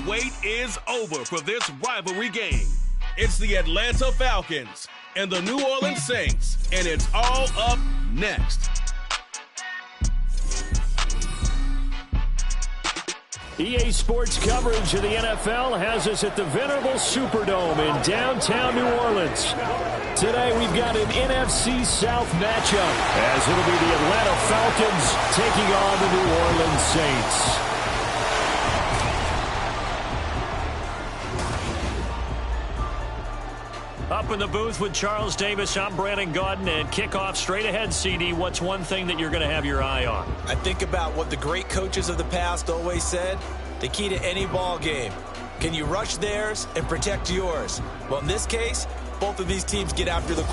wait is over for this rivalry game. It's the Atlanta Falcons and the New Orleans Saints, and it's all up next. EA Sports coverage of the NFL has us at the venerable Superdome in downtown New Orleans. Today we've got an NFC South matchup as it'll be the Atlanta Falcons taking on the New Orleans Saints. Up in the booth with Charles Davis, I'm Brandon Gaudin, and kickoff straight ahead, CD. What's one thing that you're going to have your eye on? I think about what the great coaches of the past always said. The key to any ball game. Can you rush theirs and protect yours? Well, in this case, both of these teams get after the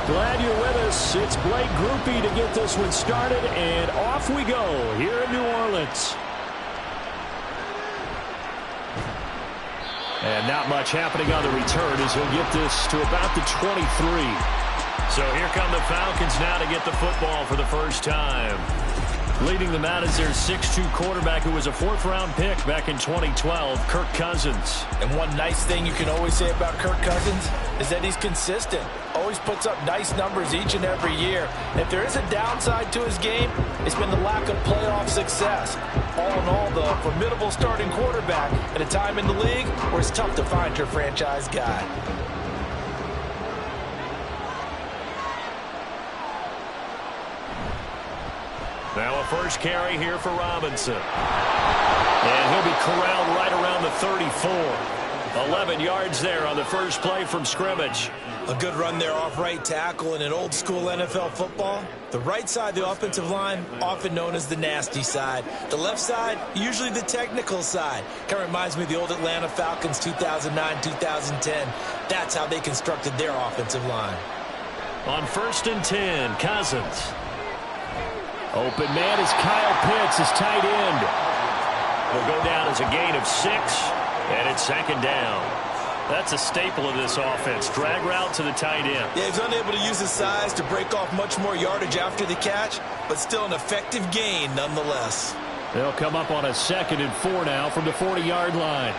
Glad you're with us. It's Blake Groupie to get this one started, and off we go here in New Orleans. And not much happening on the return as he'll get this to about the 23. So here come the Falcons now to get the football for the first time. Leading them out is their 6'2 quarterback who was a fourth-round pick back in 2012, Kirk Cousins. And one nice thing you can always say about Kirk Cousins is that he's consistent. Always puts up nice numbers each and every year. And if there is a downside to his game, it's been the lack of playoff success. All in all, the formidable starting quarterback at a time in the league where it's tough to find your franchise guy. Now a first carry here for Robinson. And he'll be corralled right around the 34. 11 yards there on the first play from scrimmage. A good run there off right tackle in an old-school NFL football. The right side of the offensive line, often known as the nasty side. The left side, usually the technical side. Kind of reminds me of the old Atlanta Falcons 2009-2010. That's how they constructed their offensive line. On 1st and 10, Cousins. Open man is Kyle Pitts, his tight end. Will go down as a gain of 6, and it's 2nd down. That's a staple of this offense. Drag route to the tight end. Yeah, he's unable to use his size to break off much more yardage after the catch, but still an effective gain nonetheless. They'll come up on a 2nd and 4 now from the 40-yard line.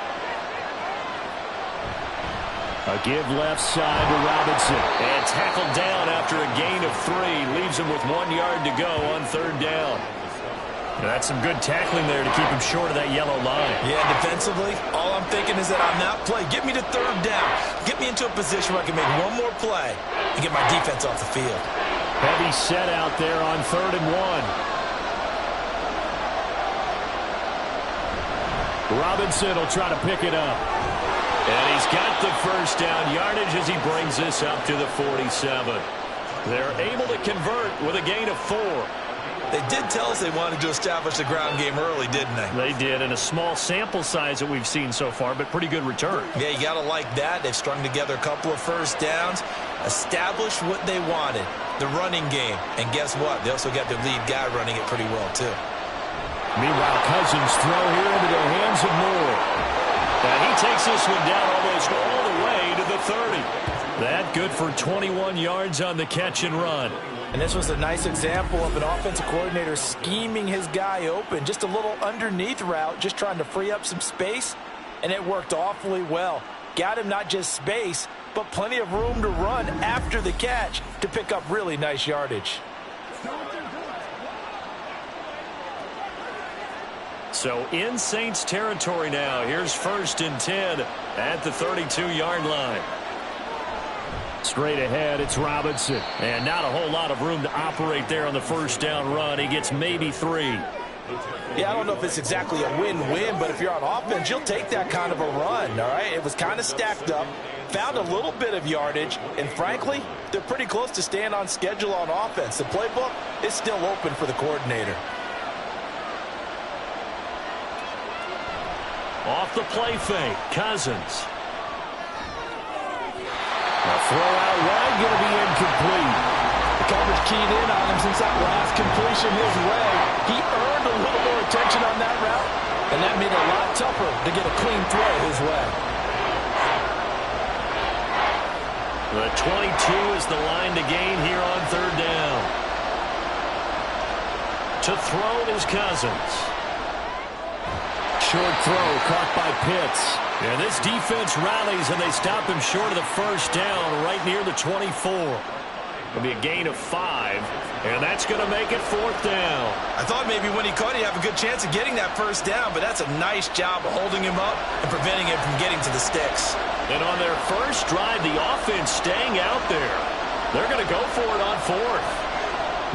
A give left side to Robinson. And tackled down after a gain of 3. Leaves him with 1 yard to go on 3rd down. That's some good tackling there to keep him short of that yellow line. Yeah, defensively, all I'm thinking is that on that play, get me to 3rd down. Get me into a position where I can make one more play and get my defense off the field. Heavy set out there on 3rd and 1. Robinson will try to pick it up. And he's got the first down yardage as he brings this up to the 47. They're able to convert with a gain of 4. They did tell us they wanted to establish the ground game early, didn't they? They did, in a small sample size that we've seen so far, but pretty good return. Yeah, you got to like that. They've strung together a couple of first downs, established what they wanted, the running game. And guess what? They also got their lead guy running it pretty well, too. Meanwhile, Cousins throw here into the hands of Moore. And he takes this one down almost all the way to the 30. That good for 21 yards on the catch and run. And this was a nice example of an offensive coordinator scheming his guy open. Just a little underneath route, just trying to free up some space. And it worked awfully well. Got him not just space, but plenty of room to run after the catch to pick up really nice yardage. So in Saints territory now. Here's 1st and 10 at the 32-yard line. Straight ahead, it's Robinson. And not a whole lot of room to operate there on the first down run. He gets maybe 3. Yeah, I don't know if it's exactly a win-win, but if you're on offense, you'll take that kind of a run, all right? It was kind of stacked up, found a little bit of yardage, and frankly, they're pretty close to staying on schedule on offense. The playbook is still open for the coordinator. Off the play fake, Cousins. A throw out wide, going to be incomplete. The coverage keyed in on him since that last completion his way. He earned a little more attention on that route, and that made it a lot tougher to get a clean throw his way. The 22 is the line to gain here on third down. To throw is Cousins. Short throw caught by Pitts. And this defense rallies, and they stop him short of the first down right near the 24. It'll be a gain of 5, and that's going to make it fourth down. I thought maybe when he caught it, he'd have a good chance of getting that first down, but that's a nice job of holding him up and preventing him from getting to the sticks. And on their first drive, the offense staying out there. They're going to go for it on fourth.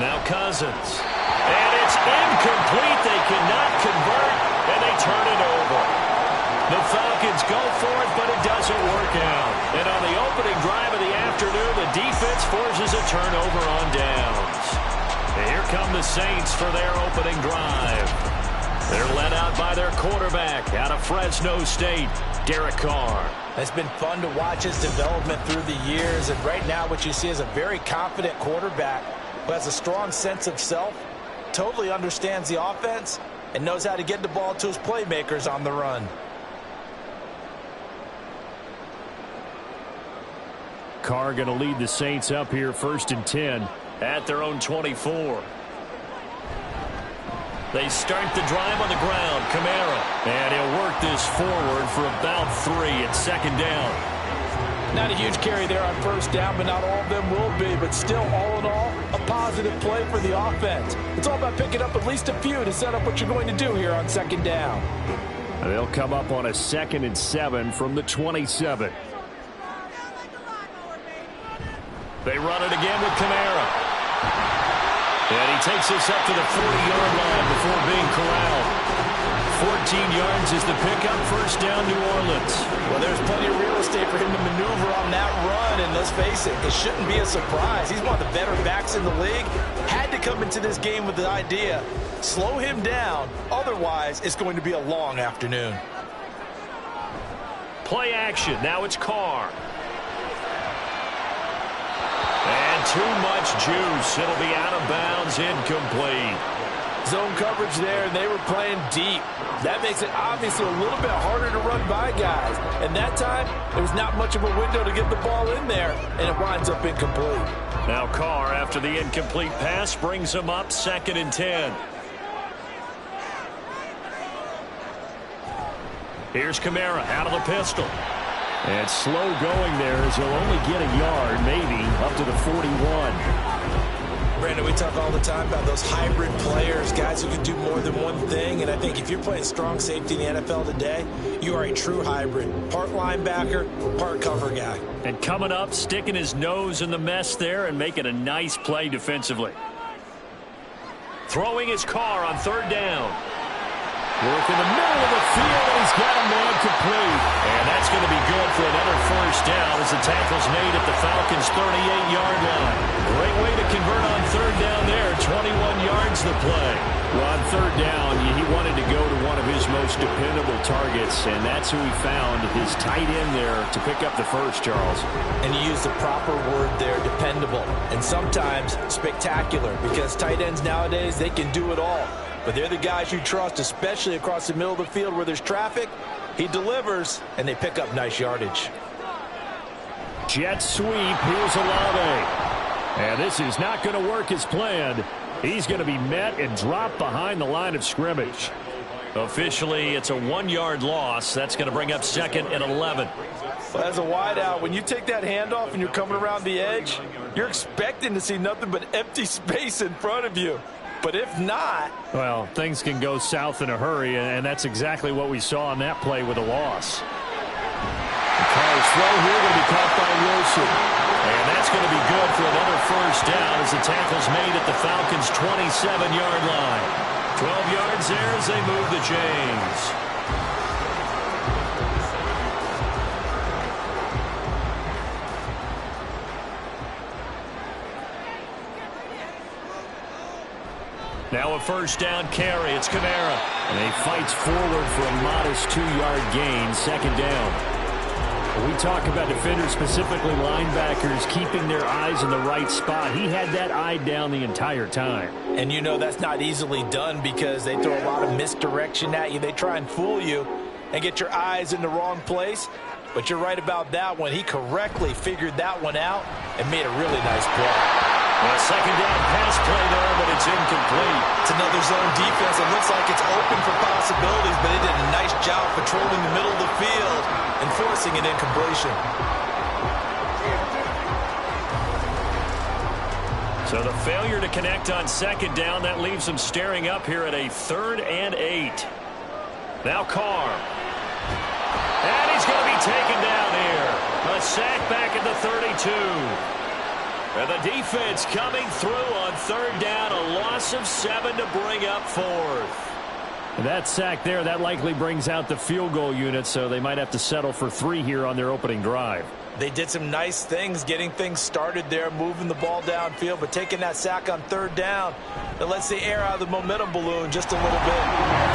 Now Cousins. And it's incomplete. They cannot convert, and they turn it over. The Falcons go for it, but it doesn't work out. And on the opening drive of the afternoon, the defense forces a turnover on downs. And here come the Saints for their opening drive. They're led out by their quarterback out of Fresno State, Derek Carr. It's been fun to watch his development through the years, and right now what you see is a very confident quarterback who has a strong sense of self, totally understands the offense, and knows how to get the ball to his playmakers on the run. Carr going to lead the Saints up here first and 10 at their own 24. They start the drive on the ground. Kamara. And he'll work this forward for about 3 at second down. Not a huge carry there on first down, but not all of them will be. But still, all in all, a positive play for the offense. It's all about picking up at least a few to set up what you're going to do here on second down. They'll come up on a 2nd and 7 from the 27. They run it again with Kamara. And he takes this up to the 40-yard line before being corralled. 14 yards is the pickup, first down, New Orleans. Well, there's plenty of real estate for him to maneuver on that run, and let's face it, it shouldn't be a surprise. He's one of the better backs in the league. Had to come into this game with the idea, slow him down, otherwise it's going to be a long afternoon. Play action, now it's Carr. And too much juice. It'll be out of bounds, incomplete. Zone coverage there, and they were playing deep. That makes it obviously a little bit harder to run by guys. And that time, there was not much of a window to get the ball in there, and it winds up incomplete. Now Carr, after the incomplete pass, brings him up 2nd and 10. Here's Kamara out of the pistol. And slow going there as he'll only get a yard, maybe, up to the 41. Brandon, we talk all the time about those hybrid players, guys who can do more than one thing. And I think if you're playing strong safety in the NFL today, you are a true hybrid. Part linebacker, part cover guy. And coming up, sticking his nose in the mess there and making a nice play defensively. Throwing his Carr on third down. Work in the middle of the field, and he's got a man complete. And that's going to be good for another first down as the tackle's made at the Falcons' 38-yard line. Great way to convert on third down there. 21 yards the play. Well, on third down, he wanted to go to one of his most dependable targets, and that's who he found, his tight end there, to pick up the first, Charles. And you use the proper word there, dependable, and sometimes spectacular, because tight ends nowadays, they can do it all. But they're the guys you trust, especially across the middle of the field where there's traffic. He delivers, and they pick up nice yardage. Jet sweep. Here's Olave. And this is not going to work as planned. He's going to be met and dropped behind the line of scrimmage. Officially, it's a 1-yard loss. That's going to bring up 2nd and 11. Well, as a wideout, when you take that handoff and you're coming around the edge, you're expecting to see nothing but empty space in front of you. But if not... Well, things can go south in a hurry, and that's exactly what we saw on that play with a loss. Carr's throw here going to be caught by Wilson. And that's going to be good for another first down as the tackle's made at the Falcons' 27-yard line. 12 yards there as they move the chains. Now a first down carry. It's Kamara. And he fights forward for a modest 2-yard gain. 2nd down. When we talk about defenders, specifically linebackers, keeping their eyes in the right spot, he had that eye down the entire time. And you know that's not easily done because they throw a lot of misdirection at you. They try and fool you and get your eyes in the wrong place. But you're right about that one. He correctly figured that one out and made a really nice play. A second down pass play there, but it's incomplete. It's another zone defense. It looks like it's open for possibilities, but they did a nice job patrolling the middle of the field and forcing an incompletion. So the failure to connect on second down, that leaves them staring up here at a 3rd and 8. Now Carr. And he's going to be taken down here. A sack back at the 32. And the defense coming through on 3rd down. A loss of 7 to bring up 4th. That sack there, that likely brings out the field goal unit, so they might have to settle for 3 here on their opening drive. They did some nice things getting things started there, moving the ball downfield, but taking that sack on 3rd down, that lets the air out of the momentum balloon just a little bit.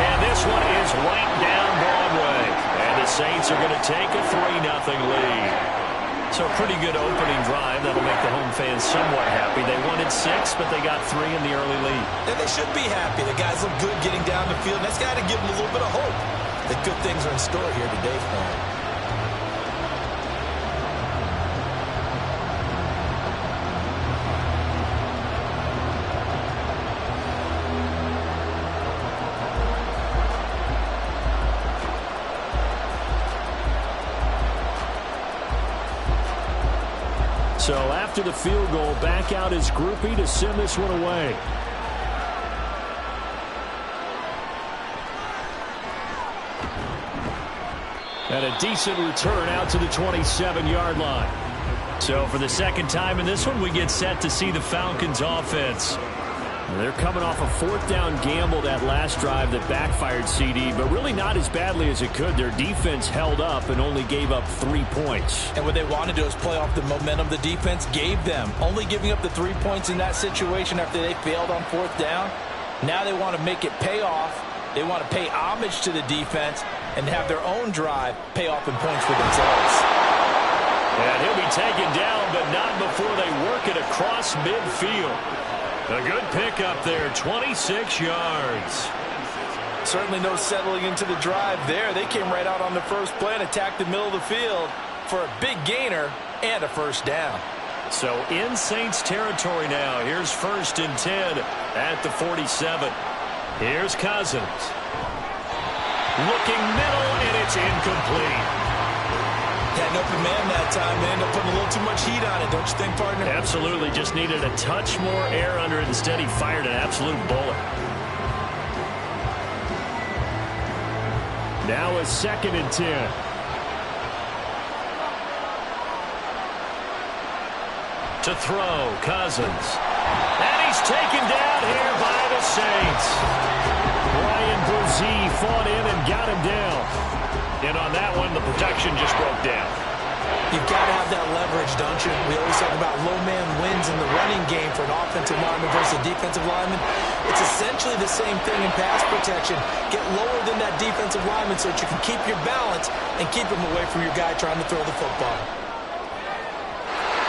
And this one is right down Broadway. And the Saints are going to take a 3-0 lead. So a pretty good opening drive. That'll make the home fans somewhat happy. They wanted 6, but they got 3 in the early lead. And they should be happy. The guys look good getting down the field. That's got to give them a little bit of hope that good things are in store here today for them. So after the field goal, back out is Groupie to send this one away. And a decent return out to the 27-yard line. So for the second time in this one, we get set to see the Falcons offense. They're coming off a 4th down gamble that last drive that backfired, CD, but really not as badly as it could. Their defense held up and only gave up 3 points. And what they want to do is play off the momentum the defense gave them. Only giving up the 3 points in that situation after they failed on 4th down. Now they want to make it pay off. They want to pay homage to the defense and have their own drive pay off in points for themselves. And he'll be taken down, but not before they work it across midfield. A good pickup there, 26 yards. Certainly no settling into the drive there. They came right out on the first play and attacked the middle of the field for a big gainer and a 1st down. So in Saints territory now. Here's 1st and 10 at the 47. Here's Cousins. Looking middle, and it's incomplete. Had an open man that time. They ended up putting a little too much heat on it, don't you think, partner? Absolutely. Just needed a touch more air under it. Instead, he fired an absolute bullet. Now a 2nd and 10. To throw, Cousins. And he's taken down here by the Saints. Brian Brzee fought in and got him down. And on that one, the protection just broke down. You've got to have that leverage, don't you? We always talk about low man wins in the running game for an offensive lineman versus a defensive lineman. It's essentially the same thing in pass protection. Get lower than that defensive lineman so that you can keep your balance and keep him away from your guy trying to throw the football.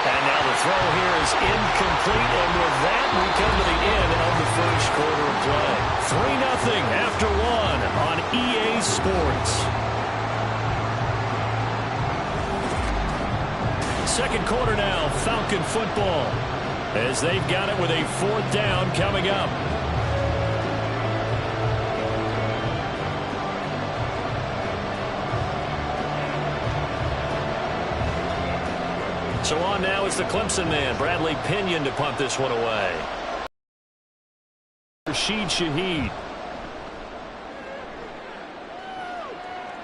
And now the throw here is incomplete, and with that, we come to the end of the first quarter of play. 3-0 after 1 on EA Sports. Second quarter now, Falcon football, as they've got it with a 4th down coming up. So on now is the Clemson man, Bradley Pinion, to punt this one away. Rashid Shaheed.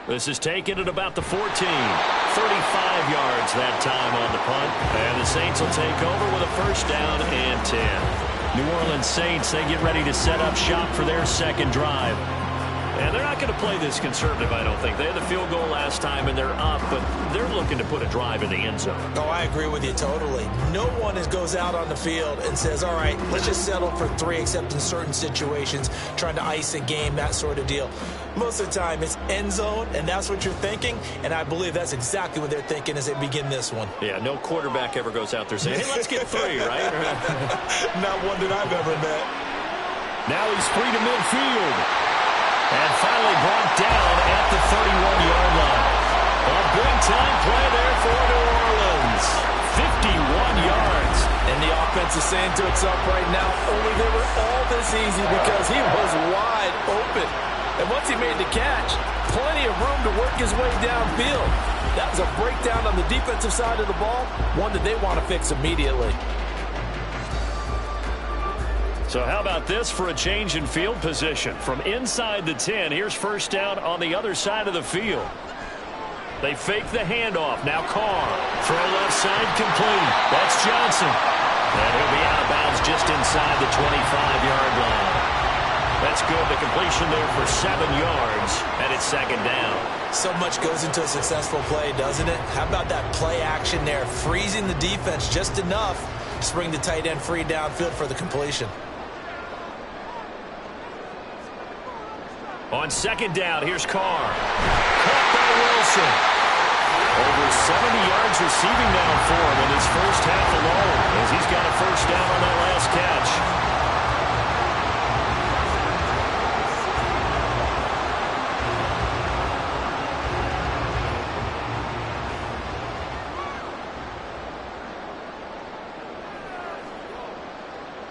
This is taken at about the 14. 35 yards that time on the punt. And the Saints will take over with a 1st down and 10. New Orleans Saints, they get ready to set up shop for their second drive. And they're not going to play this conservative, I don't think. They had the field goal last time, and they're up, but they're looking to put a drive in the end zone. Oh, I agree with you totally. No one goes out on the field and says, all right, let's just settle for 3, except in certain situations, trying to ice a game, that sort of deal. Most of the time, it's end zone, and that's what you're thinking, and I believe that's exactly what they're thinking as they begin this one. Yeah, no quarterback ever goes out there saying, hey, let's get 3, right? Not one that I've ever met. Now he's free to midfield. And finally brought down at the 31-yard line. A big-time play there for New Orleans. 51 yards. And the offense is saying to itself right now, only they were all this easy because he was wide open. And once he made the catch, plenty of room to work his way downfield. That was a breakdown on the defensive side of the ball, one that they want to fix immediately. So how about this for a change in field position? From inside the 10, here's first down on the other side of the field. They fake the handoff. Now Carr. Throw left side complete. That's Johnson. And he'll be out of bounds just inside the 25-yard line. That's good. The completion there for 7 yards, and it's second down. So much goes into a successful play, doesn't it? How about that play action there, freezing the defense just enough to bring the tight end free downfield for the completion. On second down, here's Carr. Caught by Wilson. Over 70 yards receiving now for him in his first half alone, as he's got a first down on that last catch.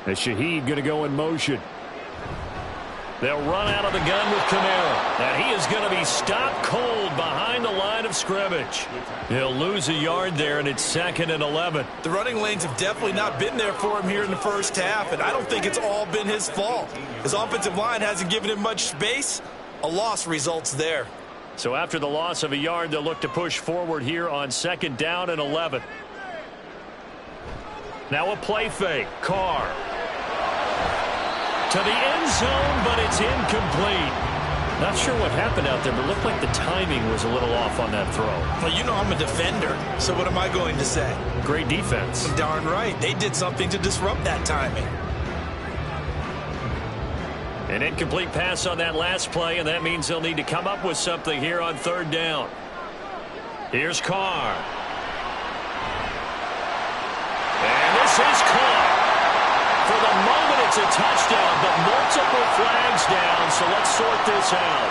As Shaheed going to go in motion. They'll run out of the gun with Kamara. And he is going to be stopped cold behind the line of scrimmage. He'll lose a yard there, and it's 2nd and 11. The running lanes have definitely not been there for him here in the first half, and I don't think it's all been his fault. His offensive line hasn't given him much space. A loss results there. So after the loss of a yard, they'll look to push forward here on 2nd down and 11. Now a play fake. Carr. To the end zone, but it's incomplete. Not sure what happened out there, but it looked like the timing was a little off on that throw. Well, you know I'm a defender, so what am I going to say? Great defense. Darn right. They did something to disrupt that timing. An incomplete pass on that last play, and that means they'll need to come up with something here on 3rd down. Here's Carr. And this is caught. For the moment, it's a touchdown, but multiple flags down, so let's sort this out.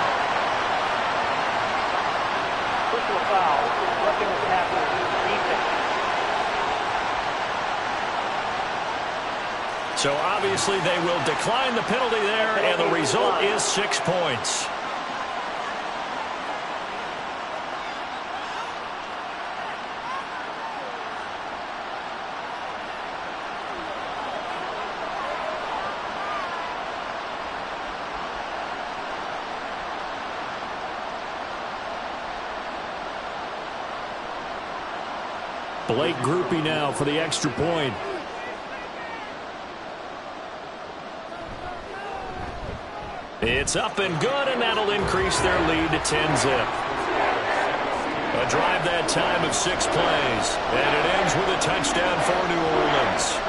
Personal foul, roughing the tackle, defense. So obviously they will decline the penalty there, and the result is 6 points. Blake Groupie now for the extra point. It's up and good, and that'll increase their lead to 10-zip. A drive that time of 6 plays, and it ends with a touchdown for New Orleans.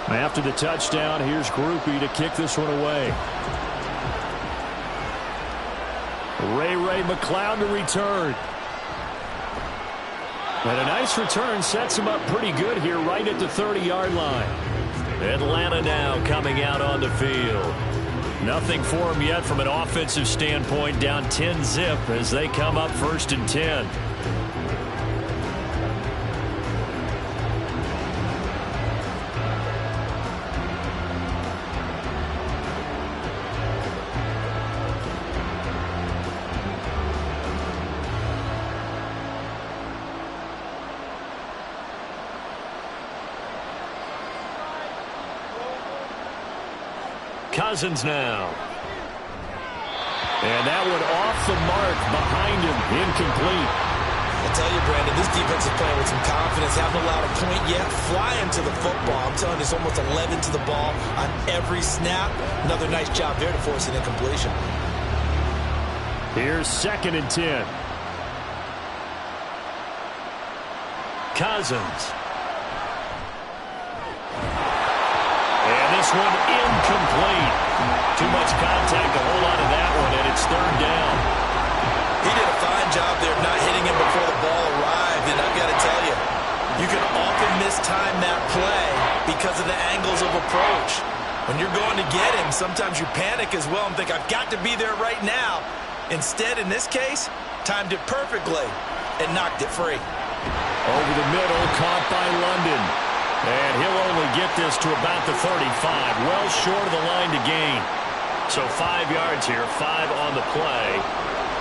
After the touchdown, here's Groupie to kick this one away. Ray McLeod to return. And a nice return sets him up pretty good here right at the 30-yard line. Atlanta now coming out on the field. Nothing for him yet from an offensive standpoint, down 10-zip as they come up 1st and 10. Cousins now. And that one off the mark behind him. Incomplete. I tell you, Brandon, this defense is playing with some confidence. Haven't allowed a point yet. Flying to the football. I'm telling you, it's almost 11 to the ball on every snap. Another nice job there to force an incompletion. Here's 2nd and 10. Cousins. And this this one incomplete. Too much contact to hold on to that one, and it's third down. He did a fine job there of not hitting him before the ball arrived, and I've got to tell you, you can often mistime that play because of the angles of approach. When you're going to get him, sometimes you panic as well and think, I've got to be there right now. Instead, in this case, timed it perfectly and knocked it free. Over the middle, caught by London. And he'll only get this to about the 35, well short of the line to gain. So 5 yards here, 5 on the play.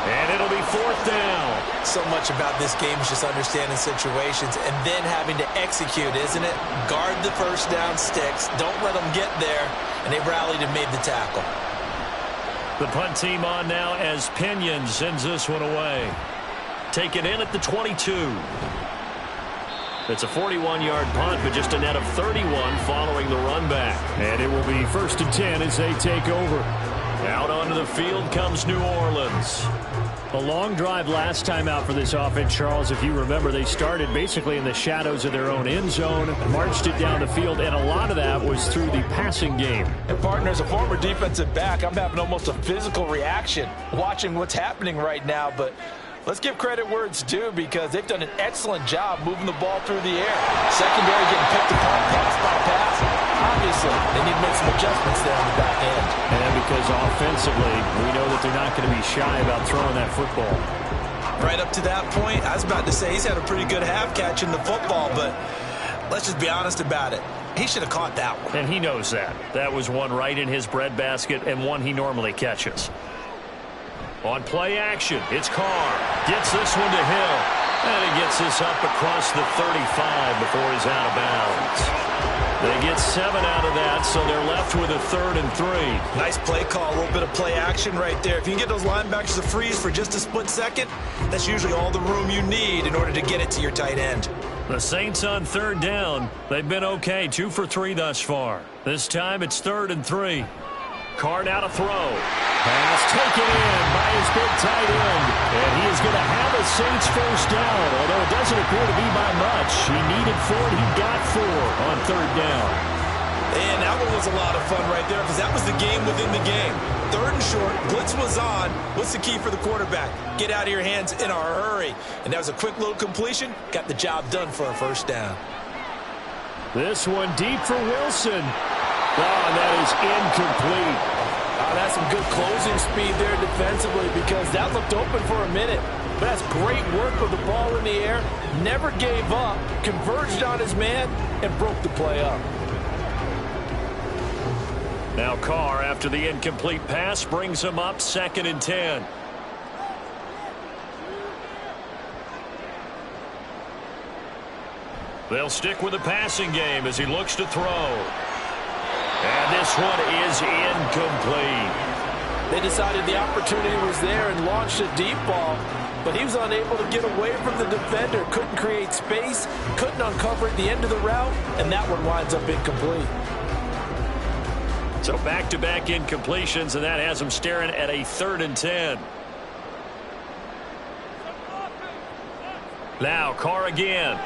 And it'll be fourth down. So much about this game is just understanding situations and then having to execute, isn't it? Guard the first down sticks. Don't let them get there. And they rallied and made the tackle. The punt team on now as Pinion sends this one away. Take it in at the 22. It's a 41-yard punt, but just a net of 31 following the run back. And it will be first and 10 as they take over. Out onto the field comes New Orleans. A long drive last time out for this offense, Charles. If you remember, they started basically in the shadows of their own end zone, marched it down the field, and a lot of that was through the passing game. And partner, as a former defensive back, I'm having almost a physical reaction watching what's happening right now, but let's give credit where it's due because they've done an excellent job moving the ball through the air. Secondary getting picked apart pass by pass. Obviously, they need to make some adjustments there on the back end. And because offensively, we know that they're not going to be shy about throwing that football. Right up to that point, I was about to say he's had a pretty good half catching the football, but let's just be honest about it. He should have caught that one. And he knows that. That was one right in his breadbasket and one he normally catches. On play action, it's Carr. Gets this one to Hill. And he gets this up across the 35 before he's out of bounds. They get 7 out of that, so they're left with a 3rd and 3. Nice play call, a little bit of play action right there. If you can get those linebackers to freeze for just a split second, that's usually all the room you need in order to get it to your tight end. The Saints on 3rd down. They've been okay, 2 for 3 thus far. This time it's 3rd and 3. Carr now to throw. Pass taken in by his big tight end. And he is going to have a Saints first down, although it doesn't appear to be by much. He needed 4, and he got 4 on 3rd down. And that one was a lot of fun right there because that was the game within the game. 3rd and short, blitz was on. What's the key for the quarterback? Get out of your hands in a hurry. And that was a quick little completion. Got the job done for a first down. This one deep for Wilson. Oh, and that is incomplete. That's some good closing speed there defensively because that looked open for a minute. But that's great work with the ball in the air. Never gave up, converged on his man, and broke the play up. Now Carr, after the incomplete pass, brings him up 2nd and 10. They'll stick with the passing game as he looks to throw. And this one is incomplete. They decided the opportunity was there and launched a deep ball, but he was unable to get away from the defender, couldn't create space, couldn't uncover at the end of the route, and that one winds up incomplete. So back-to-back incompletions, and that has him staring at a 3rd and 10. Now Carr again.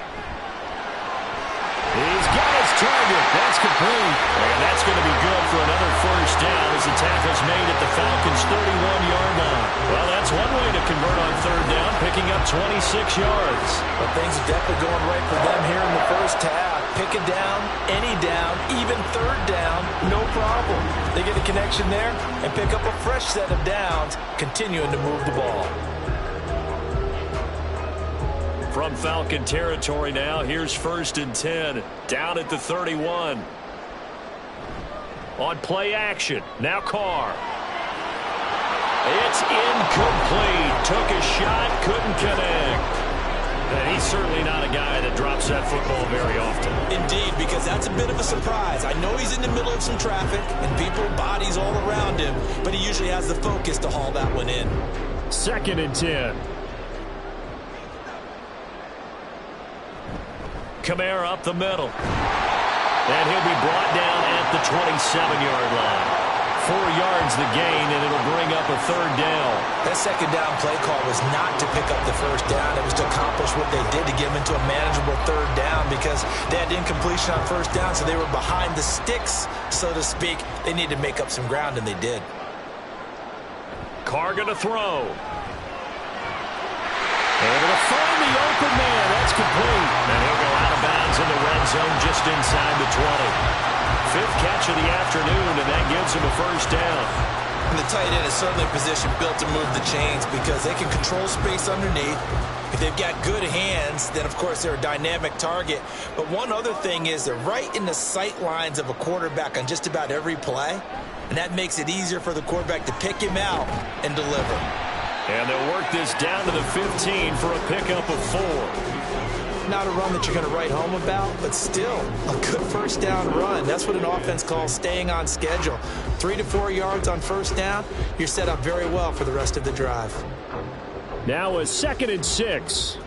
He's got his target. That's complete. And that's going to be good for another first down as the tackle's made at the Falcons' 31-yard line. Well, that's one way to convert on 3rd down, picking up 26 yards. But things are definitely going right for them here in the first half. Pick a down, any down, even 3rd down, no problem. They get a connection there and pick up a fresh set of downs, continuing to move the ball. From Falcon territory now, here's 1st and 10, down at the 31. On play action, now Carr. It's incomplete. Took a shot, couldn't connect. And he's certainly not a guy that drops that football very often. Indeed, because that's a bit of a surprise. I know he's in the middle of some traffic and people, bodies all around him, but he usually has the focus to haul that one in. 2nd and 10. Kamara up the middle. And he'll be brought down at the 27-yard line. yards the gain, and it'll bring up a third down. That second down play call was not to pick up the first down. It was to accomplish what they did, to get them into a manageable third down, because they had incompletion on first down, so they were behind the sticks, so to speak. They needed to make up some ground, and they did. Carr going to throw. Able to find the open man. That's complete. And he'll go out of bounds in the red zone just inside the 20. Fifth catch of the afternoon, and that gives him a first down. And the tight end is certainly a position built to move the chains because they can control space underneath. If they've got good hands, then, of course, they're a dynamic target. But one other thing is they're right in the sight lines of a quarterback on just about every play, and that makes it easier for the quarterback to pick him out and deliver. And they'll work this down to the 15 for a pickup of 4. Not a run that you're going to write home about, but still a good first down run. That's what an offense calls staying on schedule. 3 to 4 yards on first down, you're set up very well for the rest of the drive. Now a 2nd and 6.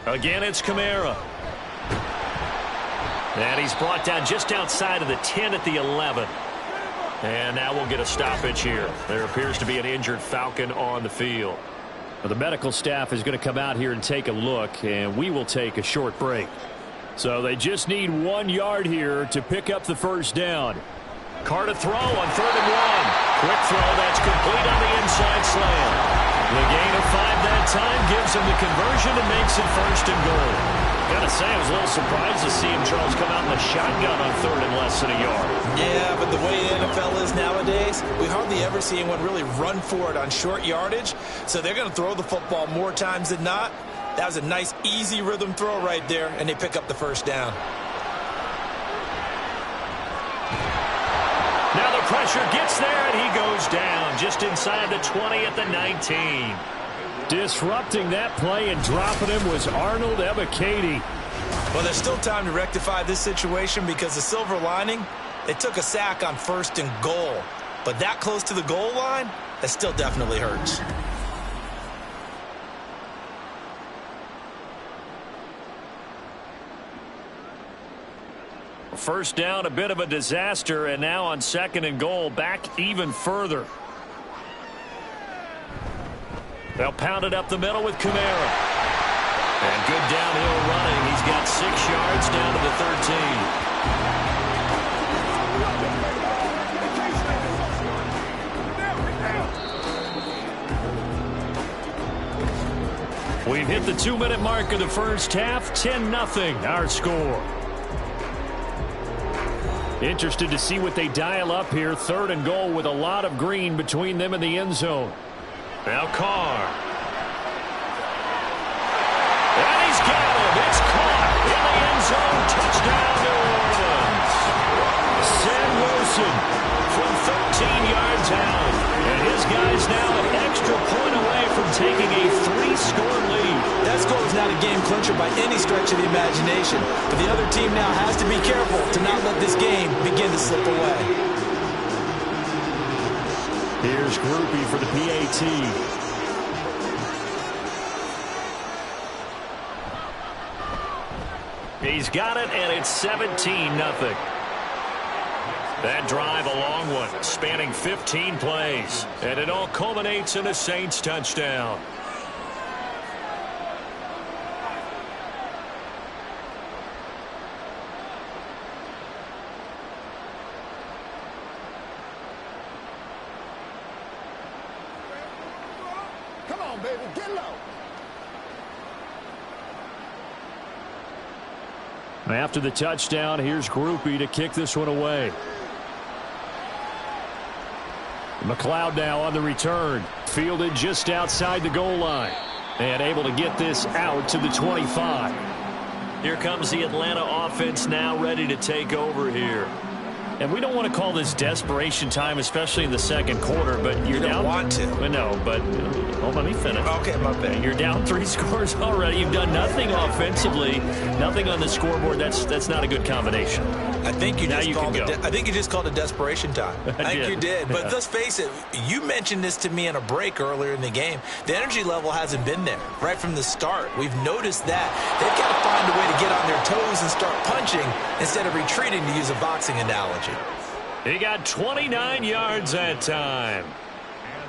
Again, it's Kamara. And he's brought down just outside of the 10 at the 11. And now we'll get a stoppage here. There appears to be an injured Falcon on the field. Well, the medical staff is going to come out here and take a look, and we will take a short break. So they just need 1 yard here to pick up the first down. Carr to throw on 3rd and 1. Quick throw, that's complete on the inside slant. The gain of 5 that time gives him the conversion and makes it 1st and goal. Gotta say, I was a little surprised to see him, Charles, come out in the shotgun on 3rd and less than a yard. Yeah, but the way the NFL is nowadays, we hardly ever see anyone really run for it on short yardage. So they're going to throw the football more times than not. That was a nice, easy rhythm throw right there, and they pick up the first down. Now the pressure gets there, and he goes down just inside the 20 at the 19. Disrupting that play and dropping him was Arnold Ebiketie. Well, there's still time to rectify this situation because the silver lining, they took a sack on 1st and goal. But that close to the goal line, that still definitely hurts. First down, a bit of a disaster, and now on 2nd and goal, back even further. They'll pound it up the middle with Kamara. And good downhill running. He's got 6 yards down to the 13. We've hit the 2-minute mark of the first half. 10-0 our score. Interested to see what they dial up here. 3rd and goal with a lot of green between them and the end zone. Now Carr. And he's got him. It's caught in the end zone. Touchdown, New Orleans. Sam Wilson from 13 yards out. And his guys now an extra point away from taking a 3-score lead. That score is not a game clincher by any stretch of the imagination. But the other team now has to be careful to not let this game begin to slip away. Here's Groupie for the PAT. He's got it, and it's 17-0. That drive, a long one, spanning 15 plays. And it all culminates in a Saints touchdown. Baby, get low. After the touchdown, here's Groupie to kick this one away. McLeod now on the return. Fielded just outside the goal line. And able to get this out to the 25. Here comes the Atlanta offense now ready to take over here. And we don't want to call this desperation time, especially in the second quarter, but you're down. You don't want to. No, but hold on, let me finish. Okay, my bad. You're down 3 scores already. You've done nothing offensively, nothing on the scoreboard. That's not a good combination. I think you Now just you called can it. go. I think you just called it desperation time. I think you did. But let's face it. You mentioned this to me in a break earlier in the game. The energy level hasn't been there right from the start. We've noticed that they've got to find a way to get on their toes and start punching instead of retreating, to use a boxing analogy. He got 29 yards that time.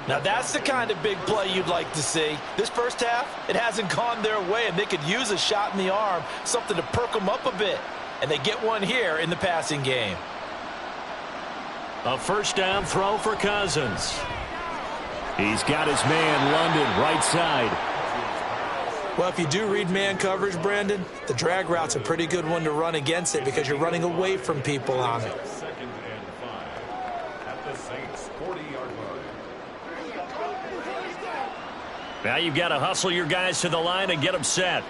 Now, that's the kind of big play you'd like to see. This first half, it hasn't gone their way, and they could use a shot in the arm, something to perk them up a bit. And they get one here in the passing game. A first down throw for Cousins. He's got his man, London, right side. Well, if you do read man coverage, Brandon, the drag route's a pretty good one to run against it because you're running away from people on it. Now you've got to hustle your guys to the line and get them set.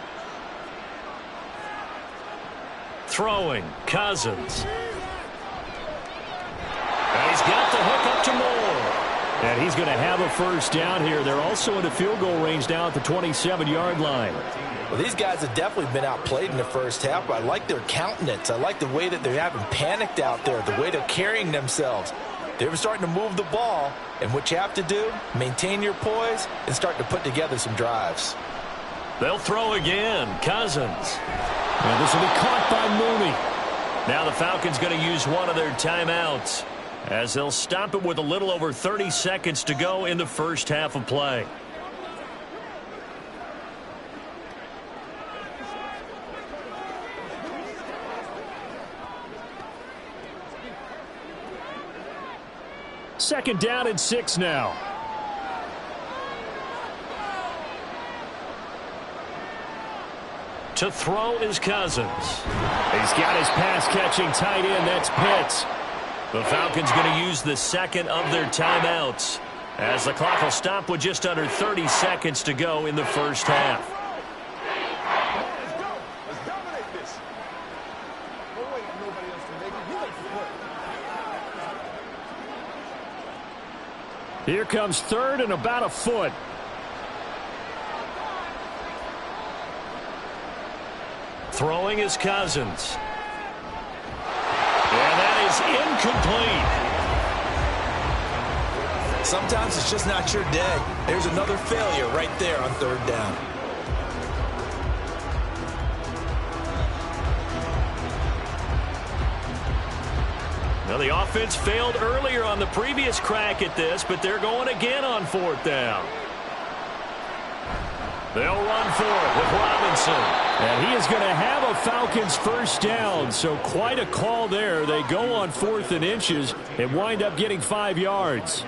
Throwing, Cousins. And he's got the hook up to Moore. And he's going to have a first down here. They're also in the field goal range now at the 27-yard line. Well, these guys have definitely been outplayed in the first half, but I like their countenance. I like the way that they haven't panicked out there, the way they're carrying themselves. They're starting to move the ball, and what you have to do, maintain your poise and start to put together some drives. They'll throw again. Cousins. And this will be caught by Mooney. Now the Falcons going to use one of their timeouts as they'll stop it with a little over 30 seconds to go in the first half of play. Second down and 6 now. To throw is Cousins. He's got his pass-catching tight end. That's Pitts. The Falcons going to use the second of their timeouts as the clock will stop with just under 30 seconds to go in the first half. Let's dominate this. No way nobody else can make it. He makes the play. Here comes third and about a foot. Throwing is Cousins. And that is incomplete. Sometimes it's just not your day. There's another failure right there on third down. Now the offense failed earlier on the previous crack at this, but they're going again on fourth down. They'll run for it with Robinson. And he is going to have a Falcons first down, so quite a call there. They go on 4th and inches and wind up getting 5 yards.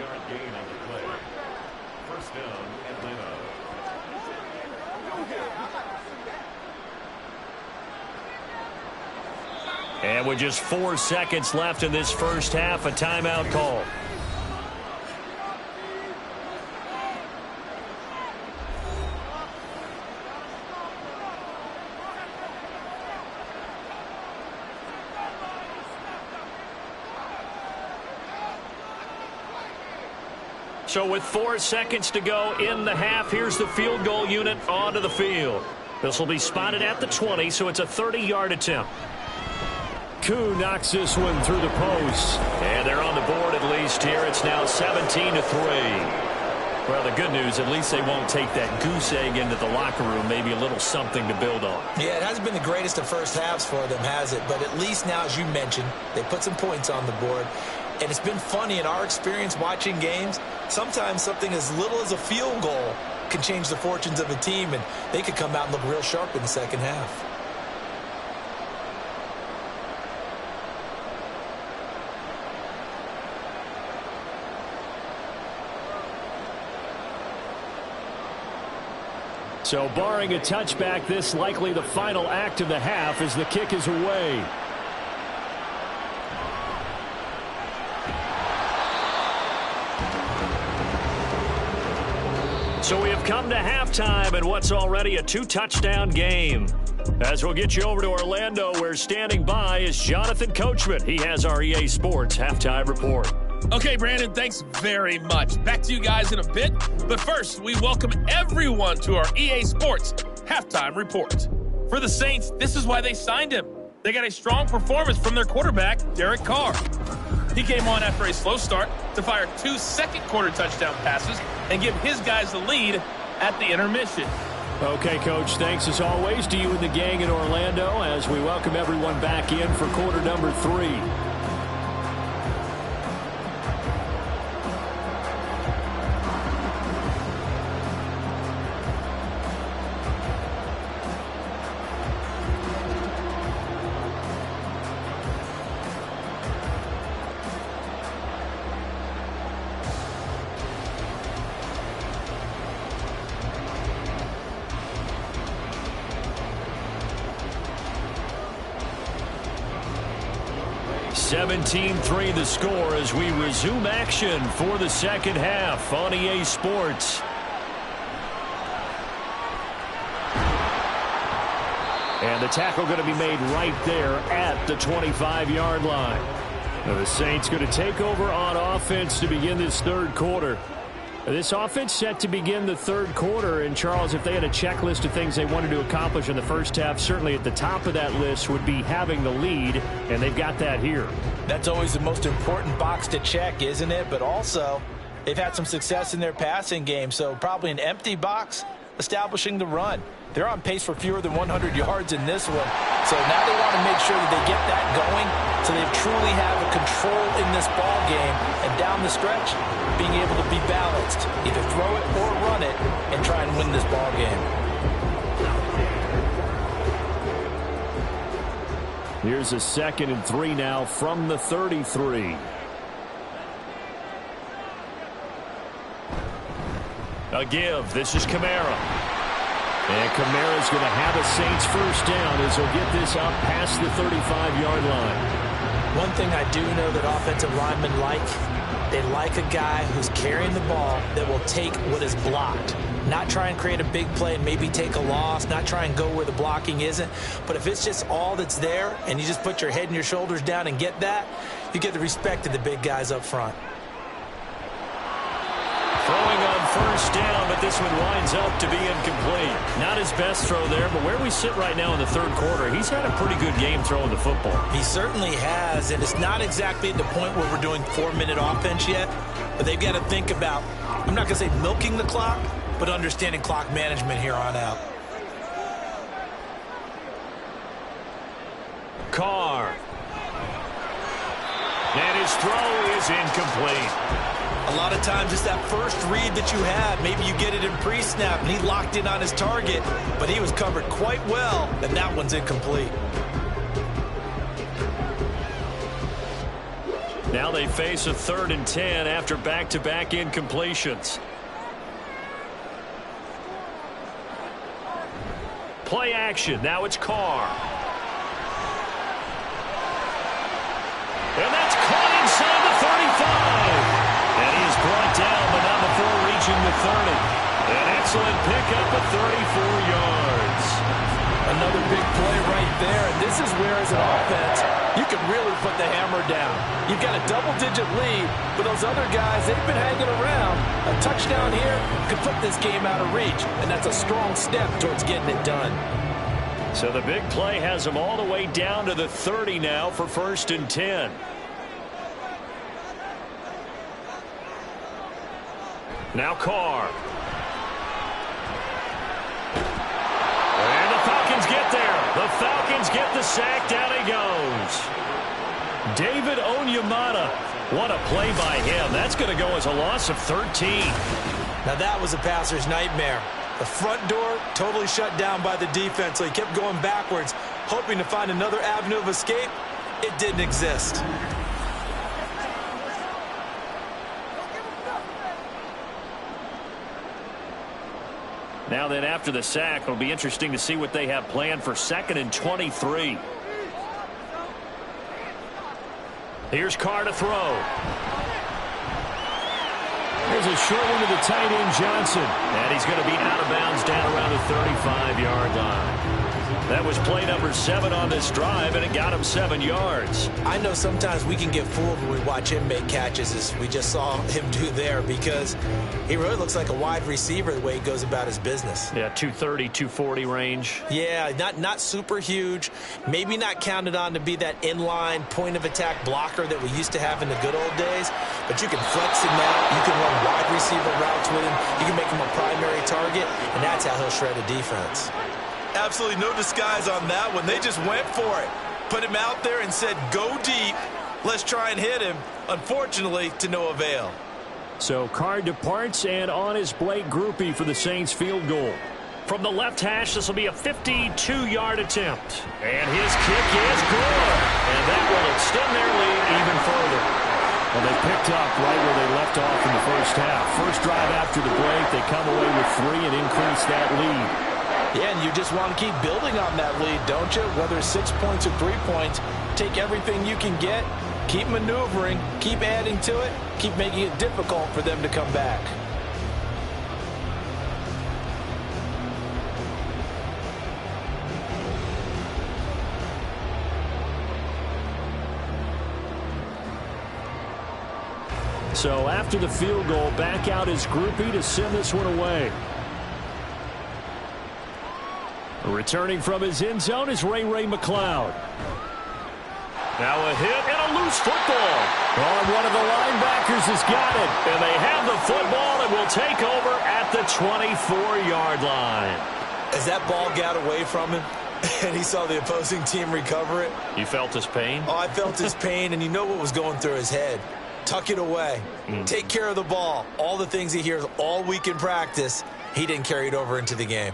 And with just 4 seconds left in this first half, a timeout call. So with 4 seconds to go in the half, here's the field goal unit onto the field. This will be spotted at the 20, so it's a 30-yard attempt. Koo knocks this one through the post. And they're on the board at least here. It's now 17-3. Well, the good news, at least they won't take that goose egg into the locker room. Maybe a little something to build on. Yeah, it hasn't been the greatest of first halves for them, has it? But at least now, as you mentioned, they put some points on the board. And it's been funny in our experience watching games. Sometimes something as little as a field goal can change the fortunes of a team, and they could come out and look real sharp in the second half. So barring a touchback, this likely the final act of the half as the kick is away. So we have come to halftime in what's already a 2-touchdown game. As we'll get you over to Orlando, where standing by is Jonathan Coachman. He has our EA Sports halftime report. Okay, Brandon, thanks very much. Back to you guys in a bit. But first, we welcome everyone to our EA Sports halftime report. For the Saints, this is why they signed him. They got a strong performance from their quarterback, Derek Carr. He came on after a slow start to fire 2 second-quarter touchdown passes and give his guys the lead at the intermission. Okay, Coach, thanks as always to you and the gang in Orlando as we welcome everyone back in for quarter number 3. (17-3) the score as we resume action for the second half on EA Sports. And the tackle going to be made right there at the 25-yard line. Now the Saints going to take over on offense to begin this third quarter. This offense set to begin the third quarter, and Charles, if they had a checklist of things they wanted to accomplish in the first half, certainly at the top of that list would be having the lead, and they've got that here. That's always the most important box to check, isn't it? But also, they've had some success in their passing game, so probably an empty box establishing the run. They're on pace for fewer than 100 yards in this one, so now they want to make sure that they get that going so they truly have a control in this ball game, and down the stretch, being able to be balanced, either throw it or run it, and try and win this ball game. Here's a 2nd and 3 now from the 33. A give. This is Kamara. And Kamara's going to have a Saints first down as he'll get this up past the 35-yard line. One thing I do know that offensive linemen like, they like a guy who's carrying the ball that will take what is blocked. Not try and create a big play and maybe take a loss, not try and go where the blocking isn't. But if it's just all that's there and you just put your head and your shoulders down and get that, you get the respect of the big guys up front. Throwing on first down, but this one winds up to be incomplete. Not his best throw there, but where we sit right now in the third quarter, he's had a pretty good game throwing the football. He certainly has, and it's not exactly at the point where we're doing 4-minute offense yet, but they've got to think about, I'm not going to say milking the clock, but understanding clock management here on out. Carr. And his throw is incomplete. A lot of times it's that first read that you have. Maybe you get it in pre-snap, and he locked in on his target, but he was covered quite well, and that one's incomplete. Now they face a 3rd and 10 after back-to-back incompletions. Play action. Now it's Carr. And that's caught inside the 35. And he is brought down, but not before reaching the 30. An excellent pickup of 34 yards. Another big play right there, and this is where, as an offense, you can really put the hammer down. You've got a double-digit lead, but those other guys, they've been hanging around. A touchdown here could put this game out of reach, and that's a strong step towards getting it done. So the big play has them all the way down to the 30 now for 1st and 10. Now Carr. And the Falcons get there. The Falcons get the sack. Down he goes. David Onyemata. What a play by him. That's going to go as a loss of 13. Now that was a passer's nightmare. The front door totally shut down by the defense, so he kept going backwards, hoping to find another avenue of escape. It didn't exist. Now then, after the sack, it'll be interesting to see what they have planned for 2nd and 23. Here's Carr to throw. There's a short one to the tight end, Johnson. And he's going to be out of bounds down around the 35-yard line. That was play number 7 on this drive, and it got him 7 yards. I know sometimes we can get fooled when we watch him make catches, as we just saw him do there, because he really looks like a wide receiver the way he goes about his business. Yeah, 230, 240 range. Yeah, not super huge. Maybe not counted on to be that inline point-of-attack blocker that we used to have in the good old days, but you can flex him out. You can run wide receiver routes with him. You can make him a primary target, and that's how he'll shred a defense. Absolutely no disguise on that one. They just went for it. Put him out there and said, go deep. Let's try and hit him. Unfortunately, to no avail. So Card departs, and on is Blake Groupie for the Saints field goal. From the left hash, this will be a 52-yard attempt. And his kick is good. And that will extend their lead even further. Well, they picked up right where they left off in the first half. First drive after the break, they come away with 3 and increase that lead. Yeah, and you just want to keep building on that lead, don't you? Whether it's 6 points or 3 points, take everything you can get, keep maneuvering, keep adding to it, keep making it difficult for them to come back. So after the field goal, back out is Groupie to send this one away. Returning from his end zone is Ray McCloud. Now a hit and a loose football. One of the linebackers has got it. And they have the football and will take over at the 24-yard line. As that ball got away from him and he saw the opposing team recover it. You felt his pain? Oh, I felt his pain, and you know what was going through his head. Tuck it away. Take care of the ball. All the things he hears all week in practice, he didn't carry it over into the game.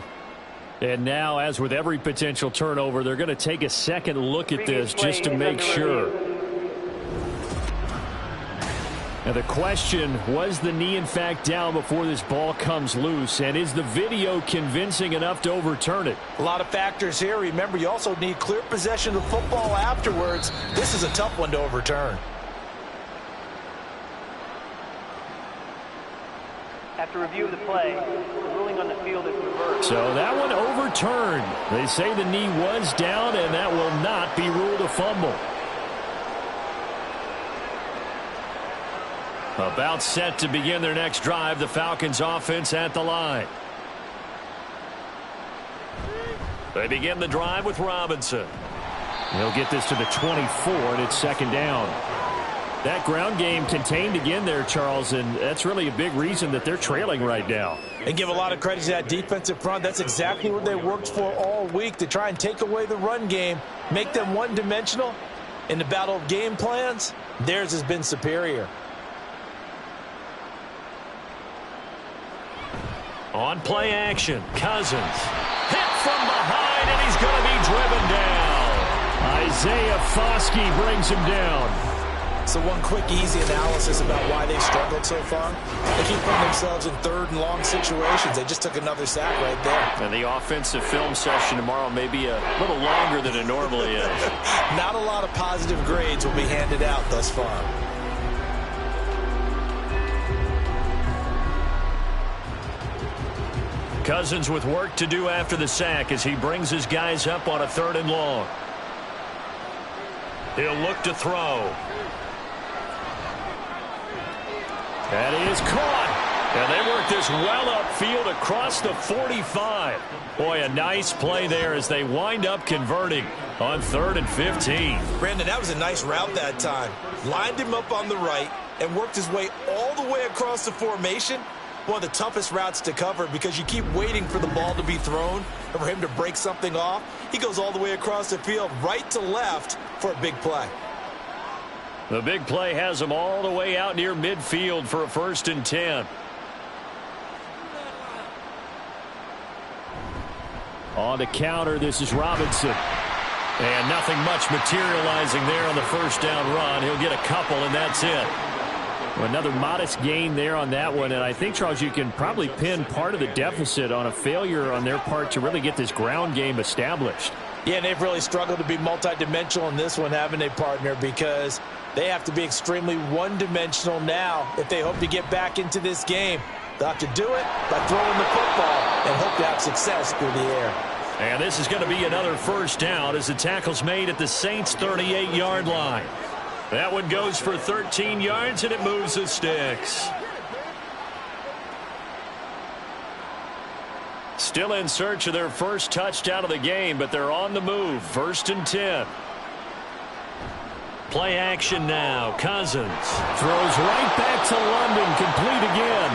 And now, as with every potential turnover, they're going to take a second look at this just to make sure. Now the question, was the knee in fact down before this ball comes loose? And is the video convincing enough to overturn it? A lot of factors here. Remember, you also need clear possession of the football afterwards. This is a tough one to overturn. After review of the play, the ruling on the field is reversed. So that one overturned. They say the knee was down, and that will not be ruled a fumble. About set to begin their next drive, the Falcons offense at the line. They begin the drive with Robinson. He'll get this to the 24, and it's second down. That ground game contained again there, Charles, and that's really a big reason that they're trailing right now. And give a lot of credit to that defensive front. That's exactly what they worked for all week, to try and take away the run game, make them one-dimensional. In the battle of game plans, theirs has been superior. On play action, Cousins. Hit from behind, and he's going to be driven down. Isaiah Foskey brings him down. So one quick, easy analysis about why they've struggled so far. They keep putting themselves in third and long situations. They just took another sack right there. And the offensive film session tomorrow may be a little longer than it normally is. Not a lot of positive grades will be handed out thus far. Cousins with work to do after the sack as he brings his guys up on a 3rd and long. He'll look to throw. And he is caught. And they work this well upfield across the 45. Boy, a nice play there as they wind up converting on 3rd and 15. Brandon, that was a nice route that time. Lined him up on the right and worked his way all the way across the formation. One of the toughest routes to cover because you keep waiting for the ball to be thrown and for him to break something off. He goes all the way across the field, right to left, for a big play. The big play has him all the way out near midfield for a 1st and 10. On the counter, this is Robinson. And nothing much materializing there on the 1st down run. He'll get a couple, and that's it. Another modest gain there on that one, and I think, Charles, you can probably pin part of the deficit on a failure on their part to really get this ground game established. Yeah, and they've really struggled to be multidimensional in this one, haven't they, partner? Because they have to be extremely one-dimensional now if they hope to get back into this game. They'll have to do it by throwing the football and hope to have success through the air. And this is going to be another first down as the tackle's made at the Saints' 38-yard line. That one goes for 13 yards, and it moves the sticks. Still in search of their first touchdown of the game, but they're on the move. 1st and 10. Play action now. Cousins throws right back to London, complete again.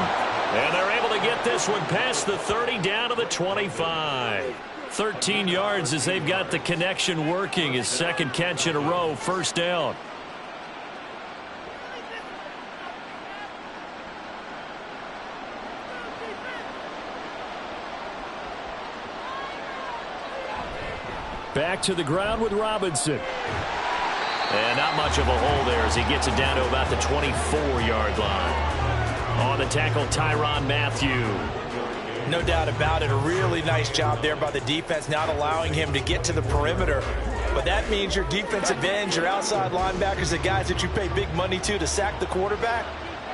And they're able to get this one past the 30 down to the 25. 13 yards as they've got the connection working. His second catch in a row, first down. Back to the ground with Robinson. And not much of a hole there as he gets it down to about the 24-yard line. On the tackle, Tyrann Mathieu. No doubt about it. A really nice job there by the defense, not allowing him to get to the perimeter. But that means your defensive ends, your outside linebackers, the guys that you pay big money to sack the quarterback,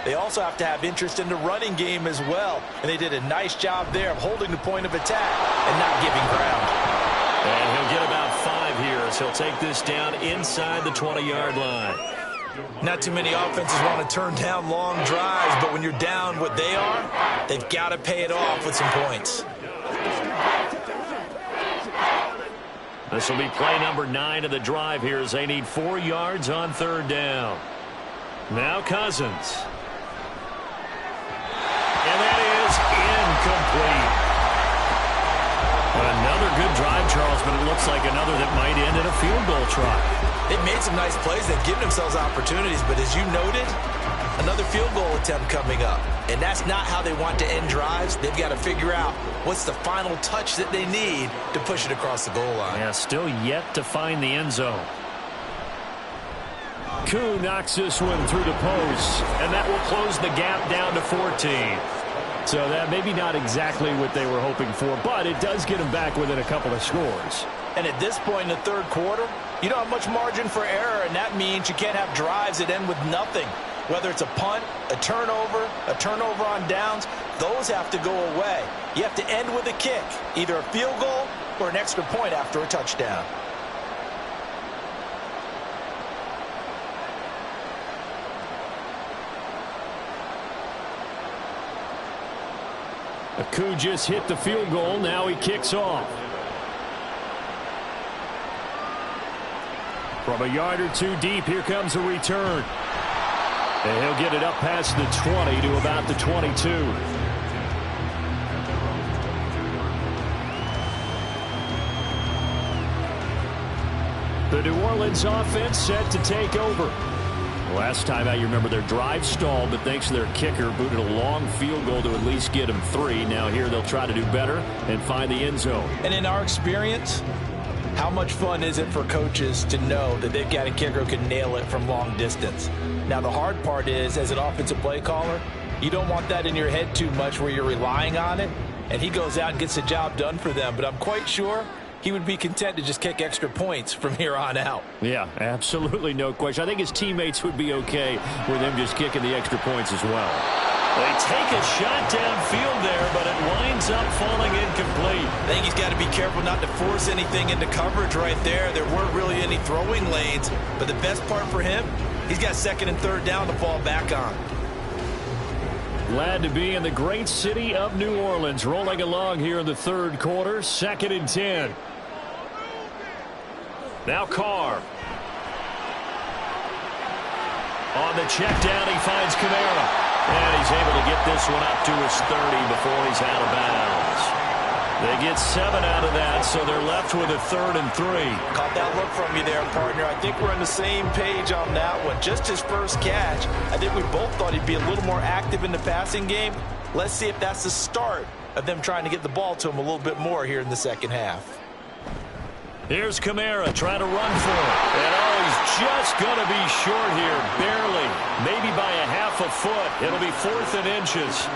they also have to have interest in the running game as well. And they did a nice job there of holding the point of attack and not giving ground. And he'll get about 5 here as he'll take this down inside the 20-yard line. Not too many offenses want to turn down long drives, but when you're down what they are, they've got to pay it off with some points. This will be play number 9 of the drive here as they need 4 yards on 3rd down. Now Cousins. And that is incomplete. Another good drive, Charles, but it looks like another that might end in a field goal try. They've made some nice plays. They've given themselves opportunities, but as you noted, another field goal attempt coming up. And that's not how they want to end drives. They've got to figure out what's the final touch that they need to push it across the goal line. Yeah, still yet to find the end zone. Koo knocks this one through the post, and that will close the gap down to 14. So that maybe not exactly what they were hoping for, but it does get them back within a couple of scores. And at this point in the 3rd quarter, you don't have much margin for error, and that means you can't have drives that end with nothing. Whether it's a punt, a turnover on downs, those have to go away. You have to end with a kick, either a field goal or an extra point after a touchdown. Koo just hit the field goal. Now he kicks off. From a yard or 2 deep, here comes a return. And he'll get it up past the 20 to about the 22. The New Orleans offense set to take over. Last time out, you remember their drive stalled, but thanks to their kicker, booted a long field goal to at least get them 3. Now here they'll try to do better and find the end zone. And in our experience, how much fun is it for coaches to know that they've got a kicker who can nail it from long distance? Now the hard part is, as an offensive play caller, you don't want that in your head too much where you're relying on it, and he goes out and gets the job done for them. But I'm quite sure he would be content to just kick extra points from here on out. Yeah, absolutely no question. I think his teammates would be okay with him just kicking the extra points as well. They take a shot downfield there, but it winds up falling incomplete. I think he's got to be careful not to force anything into coverage right there. There weren't really any throwing lanes, but the best part for him, he's got 2nd and 3rd down to fall back on. Glad to be in the great city of New Orleans, rolling along here in the 3rd quarter, 2nd and 10. Now Carr. On the check down, he finds Kamara. And he's able to get this one up to his 30 before he's out of bounds. They get 7 out of that, so they're left with a 3rd and 3. Caught that look from you there, partner. I think we're on the same page on that one. Just his first catch. I think we both thought he'd be a little more active in the passing game. Let's see if that's the start of them trying to get the ball to him a little bit more here in the 2nd half. Here's Kamara trying to run for it. And he's just going to be short here, barely. Maybe by a half a foot. It'll be 4th and inches.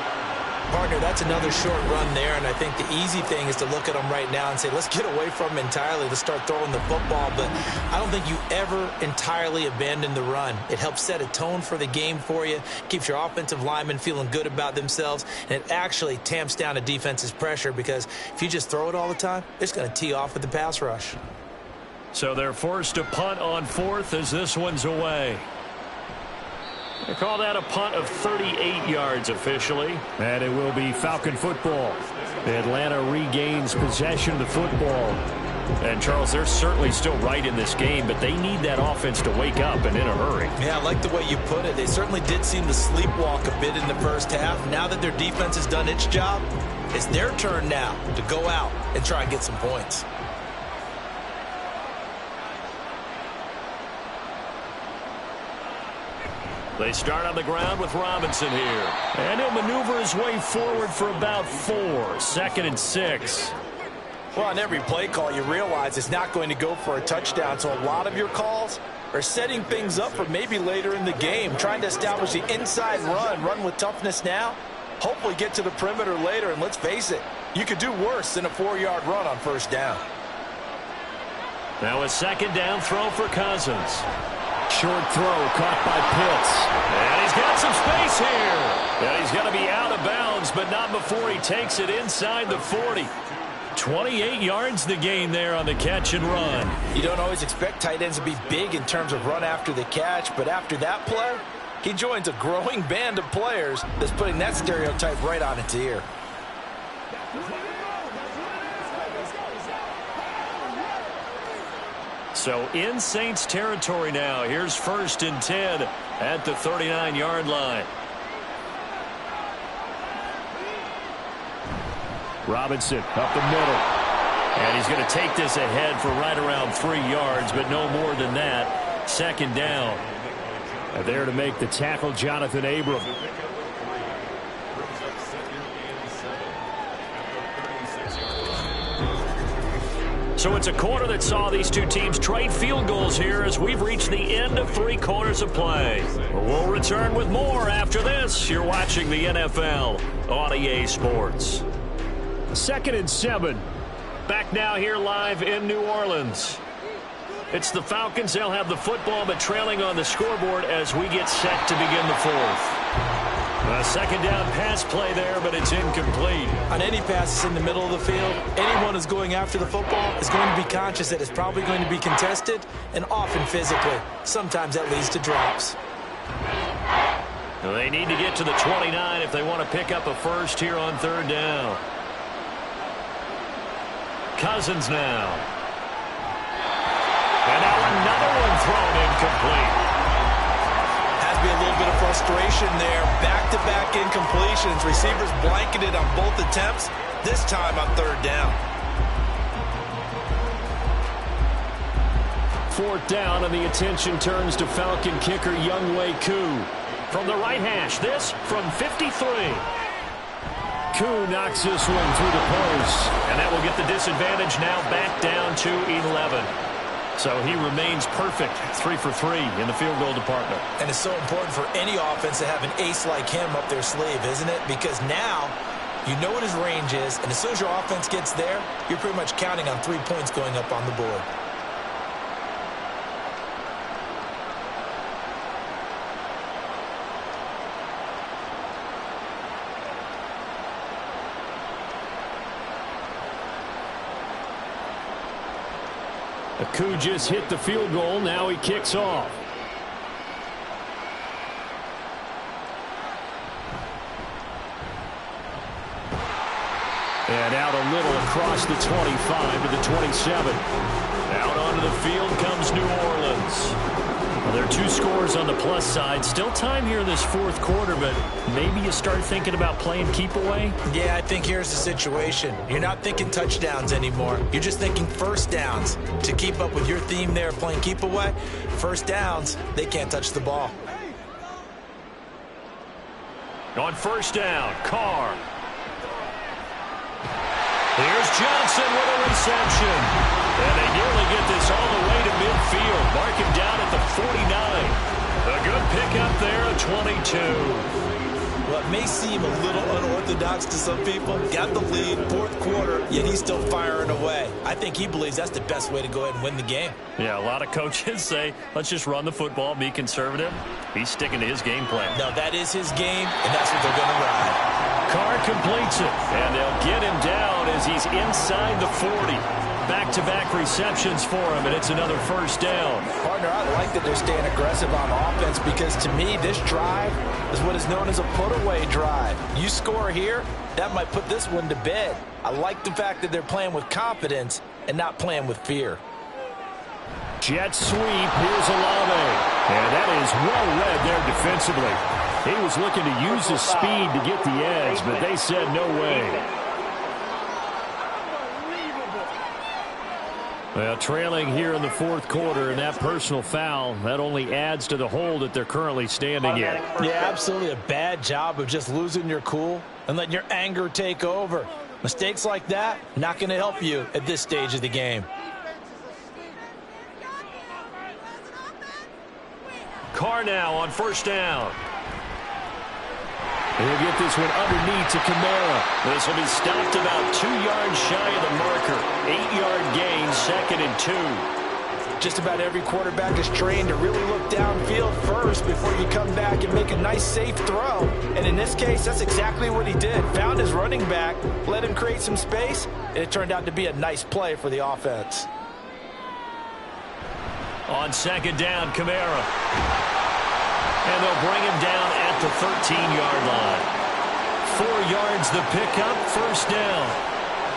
Partner, that's another short run there, and I think the easy thing is to look at them right now and say, let's get away from them entirely. Let's start throwing the football, but I don't think you ever entirely abandon the run. It helps set a tone for the game for you, keeps your offensive linemen feeling good about themselves, and it actually tamps down a defense's pressure because if you just throw it all the time, it's going to tee off with the pass rush. So they're forced to punt on fourth as this one's away. They call that a punt of 38 yards officially, and it will be Falcon football. Atlanta regains possession of the football. And, Charles, they're certainly still right in this game, but they need that offense to wake up and in a hurry. Yeah, I like the way you put it. They certainly did seem to sleepwalk a bit in the first half. Now that their defense has done its job, it's their turn now to go out and try and get some points. They start on the ground with Robinson here. And he'll maneuver his way forward for about 4. 2nd and 6. Well, on every play call, you realize it's not going to go for a touchdown, so a lot of your calls are setting things up for maybe later in the game, trying to establish the inside run with toughness now, hopefully get to the perimeter later, and let's face it, you could do worse than a 4-yard run on first down. Now a 2nd down throw for Cousins. Short throw caught by Pitts. And he's got some space here. And he's going to be out of bounds, but not before he takes it inside the 40. 28 yards the gain there on the catch and run. You don't always expect tight ends to be big in terms of run after the catch, but after that play, he joins a growing band of players that's putting that stereotype right on its ear. So in Saints territory now. Here's 1st and 10 at the 39-yard line. Robinson up the middle. And he's going to take this ahead for right around 3 yards, but no more than that. 2nd down. And there to make the tackle, Jonathan Abram. So it's a quarter that saw these two teams trade field goals here as we've reached the end of 3 quarters of play. We'll return with more after this. You're watching the NFL on EA Sports. 2nd and 7. Back now here live in New Orleans. It's the Falcons. They'll have the football, but trailing on the scoreboard as we get set to begin the 4th. A 2nd down pass play there, but it's incomplete. On any passes in the middle of the field, anyone who's going after the football is going to be conscious that it's probably going to be contested and often physically. Sometimes that leads to drops. They need to get to the 29 if they want to pick up a first here on 3rd down. Cousins now. And now another one thrown incomplete. Has to be a little bit of frustration there. Back-to-back incompletions. Receivers blanketed on both attempts, this time on 3rd down. 4th down, and the attention turns to Falcon kicker Younghoe Koo. From the right hash, this from 53. Koo knocks this one through the post, and that will get the disadvantage now back down to 11. So he remains perfect, 3 for 3 in the field goal department. And it's so important for any offense to have an ace like him up their sleeve, isn't it? Because now you know what his range is, and as soon as your offense gets there, you're pretty much counting on 3 points going up on the board. Koo just hit the field goal. Now he kicks off. And out a little across the 25 to the 27. Out onto the field comes New Orleans. Well, there are 2 scores on the plus side. Still time here in this 4th quarter, but maybe you start thinking about playing keep away? Yeah, I think here's the situation. You're not thinking touchdowns anymore. You're just thinking first downs. To keep up with your theme there of playing keep away, first downs, they can't touch the ball. On 1st down, Carr. Here's Johnson with a reception. And they nearly get this all the way to midfield. Mark him down at the 49. A good pickup there at 22. Well, It may seem a little unorthodox to some people. Got the lead, fourth quarter, yet he's still firing away. I think he believes that's the best way to go ahead and win the game. Yeah, a lot of coaches say, let's just run the football, be conservative. He's sticking to his game plan. No, that is his game, and that's what they're going to ride. Carr completes it, and they'll get him down as he's inside the 40. Back-to-back receptions for him, and it's another first down. Partner, I like that they're staying aggressive on offense because, to me, this drive is what is known as a put-away drive. You score here, that might put this one to bed. I like the fact that they're playing with confidence and not playing with fear. Jet sweep, here's Olave. And that is well read there defensively. He was looking to use his speed to get the edge, but they said no way. Well, trailing here in the fourth quarter, and that personal foul, that only adds to the hole that they're currently standing in. Yeah, absolutely a bad job of just losing your cool and letting your anger take over. Mistakes like that, not going to help you at this stage of the game. Carr now on first down. He'll get this one underneath to Kamara. This will be stopped about 2 yards shy of the marker. 8-yard gain, 2nd and 2. Just about every quarterback is trained to really look downfield first before you come back and make a nice, safe throw. And in this case, that's exactly what he did. Found his running back, let him create some space, and it turned out to be a nice play for the offense. On second down, Kamara. And they'll bring him down at the 13-yard line. 4 yards the pickup, first down.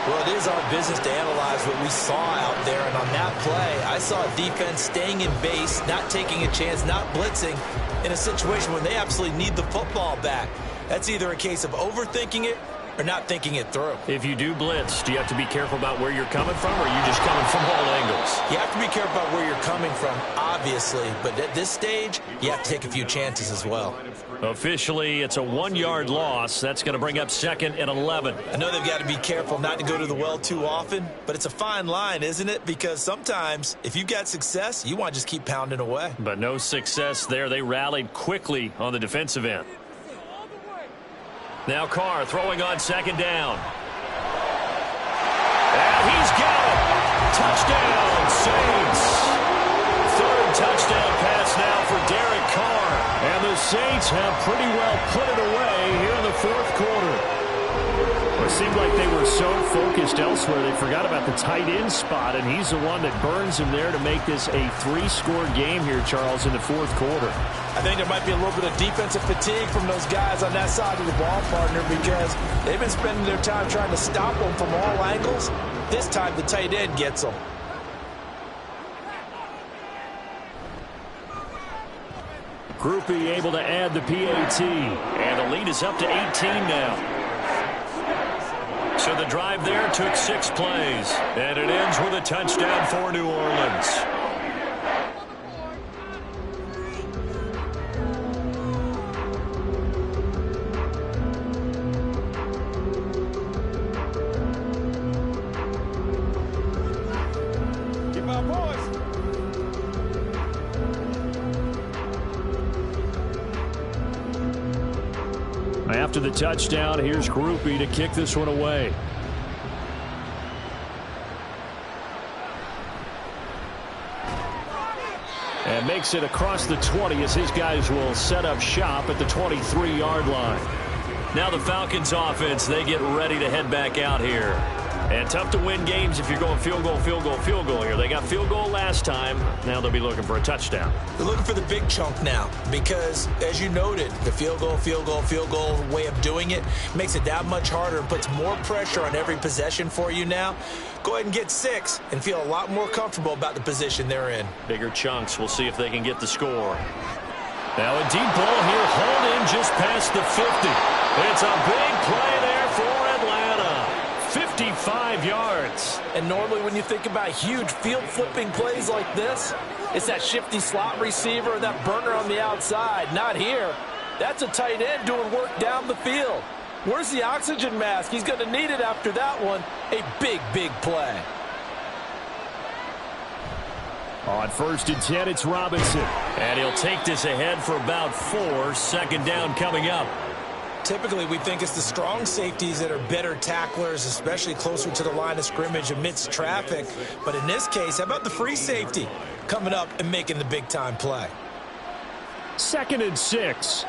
Well, it is our business to analyze what we saw out there, and on that play, I saw a defense staying in base, not taking a chance, not blitzing, in a situation where they absolutely need the football back. That's either a case of overthinking it or not thinking it through. If you do blitz, do you have to be careful about where you're coming from, or are you just coming from all angles? You have to be careful about where you're coming from, obviously, but at this stage, you have to take a few chances as well. Officially, it's a 1-yard loss. That's going to bring up 2nd and 11. I know they've got to be careful not to go to the well too often, but it's a fine line, isn't it? Because sometimes, if you've got success, you want to just keep pounding away. But no success there. They rallied quickly on the defensive end. Now Carr throwing on second down. And he's got it. Touchdown, Saints. 3rd touchdown pass now for Derek Carr. And the Saints have pretty well put it away here in the fourth quarter. Well, it seemed like they were so focused elsewhere they forgot about the tight end spot, and he's the one that burns him there to make this a 3-score game here, Charles, in the fourth quarter. I think there might be a little bit of defensive fatigue from those guys on that side of the ball, partner, because they've been spending their time trying to stop them from all angles. This time the tight end gets them. Groupie able to add the PAT, and the lead is up to 18 now. So the drive there took 6 plays, and it ends with a touchdown for New Orleans. After the touchdown, here's Groupie to kick this one away. And makes it across the 20 as his guys will set up shop at the 23-yard line. Now the Falcons offense, they get ready to head back out here. And tough to win games if you're going field goal, field goal, field goal here. They got field goal last time. Now they'll be looking for a touchdown. They're looking for the big chunk now because, as you noted, the field goal, field goal, field goal way of doing it makes it that much harder and puts more pressure on every possession for you now. Go ahead and get 6 and feel a lot more comfortable about the position they're in. Bigger chunks. We'll see if they can get the score. Now a deep ball here, hauled in just past the 50. It's a big play there for Atlanta. 55 yards. And normally when you think about huge field flipping plays like this, it's that shifty slot receiver or that burner on the outside. Not here. That's a tight end doing work down the field. Where's the oxygen mask? He's going to need it after that one. A big, big play. On 1st and 10, it's Robinson. And he'll take this ahead for about 4. Second down coming up. Typically, we think it's the strong safeties that are better tacklers, especially closer to the line of scrimmage amidst traffic. But in this case, how about the free safety coming up and making the big-time play? 2nd and 6.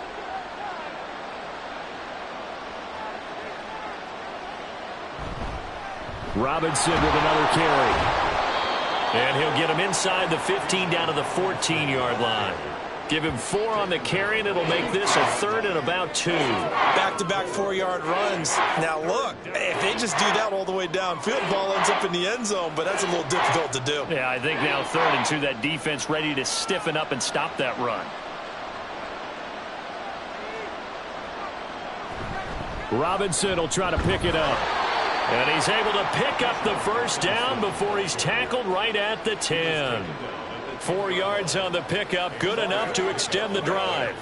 Robinson with another carry. And he'll get him inside the 15 down to the 14-yard line. Give him 4 on the carry, and it'll make this a 3rd and about 2. Back-to-back 4-yard runs. Now, look, if they just do that all the way downfield, the ball ends up in the end zone, but that's a little difficult to do. Yeah, I think now 3rd and 2, that defense ready to stiffen up and stop that run. Robinson will try to pick it up. And he's able to pick up the first down before he's tackled right at the 10. 4 yards on the pickup, good enough to extend the drive.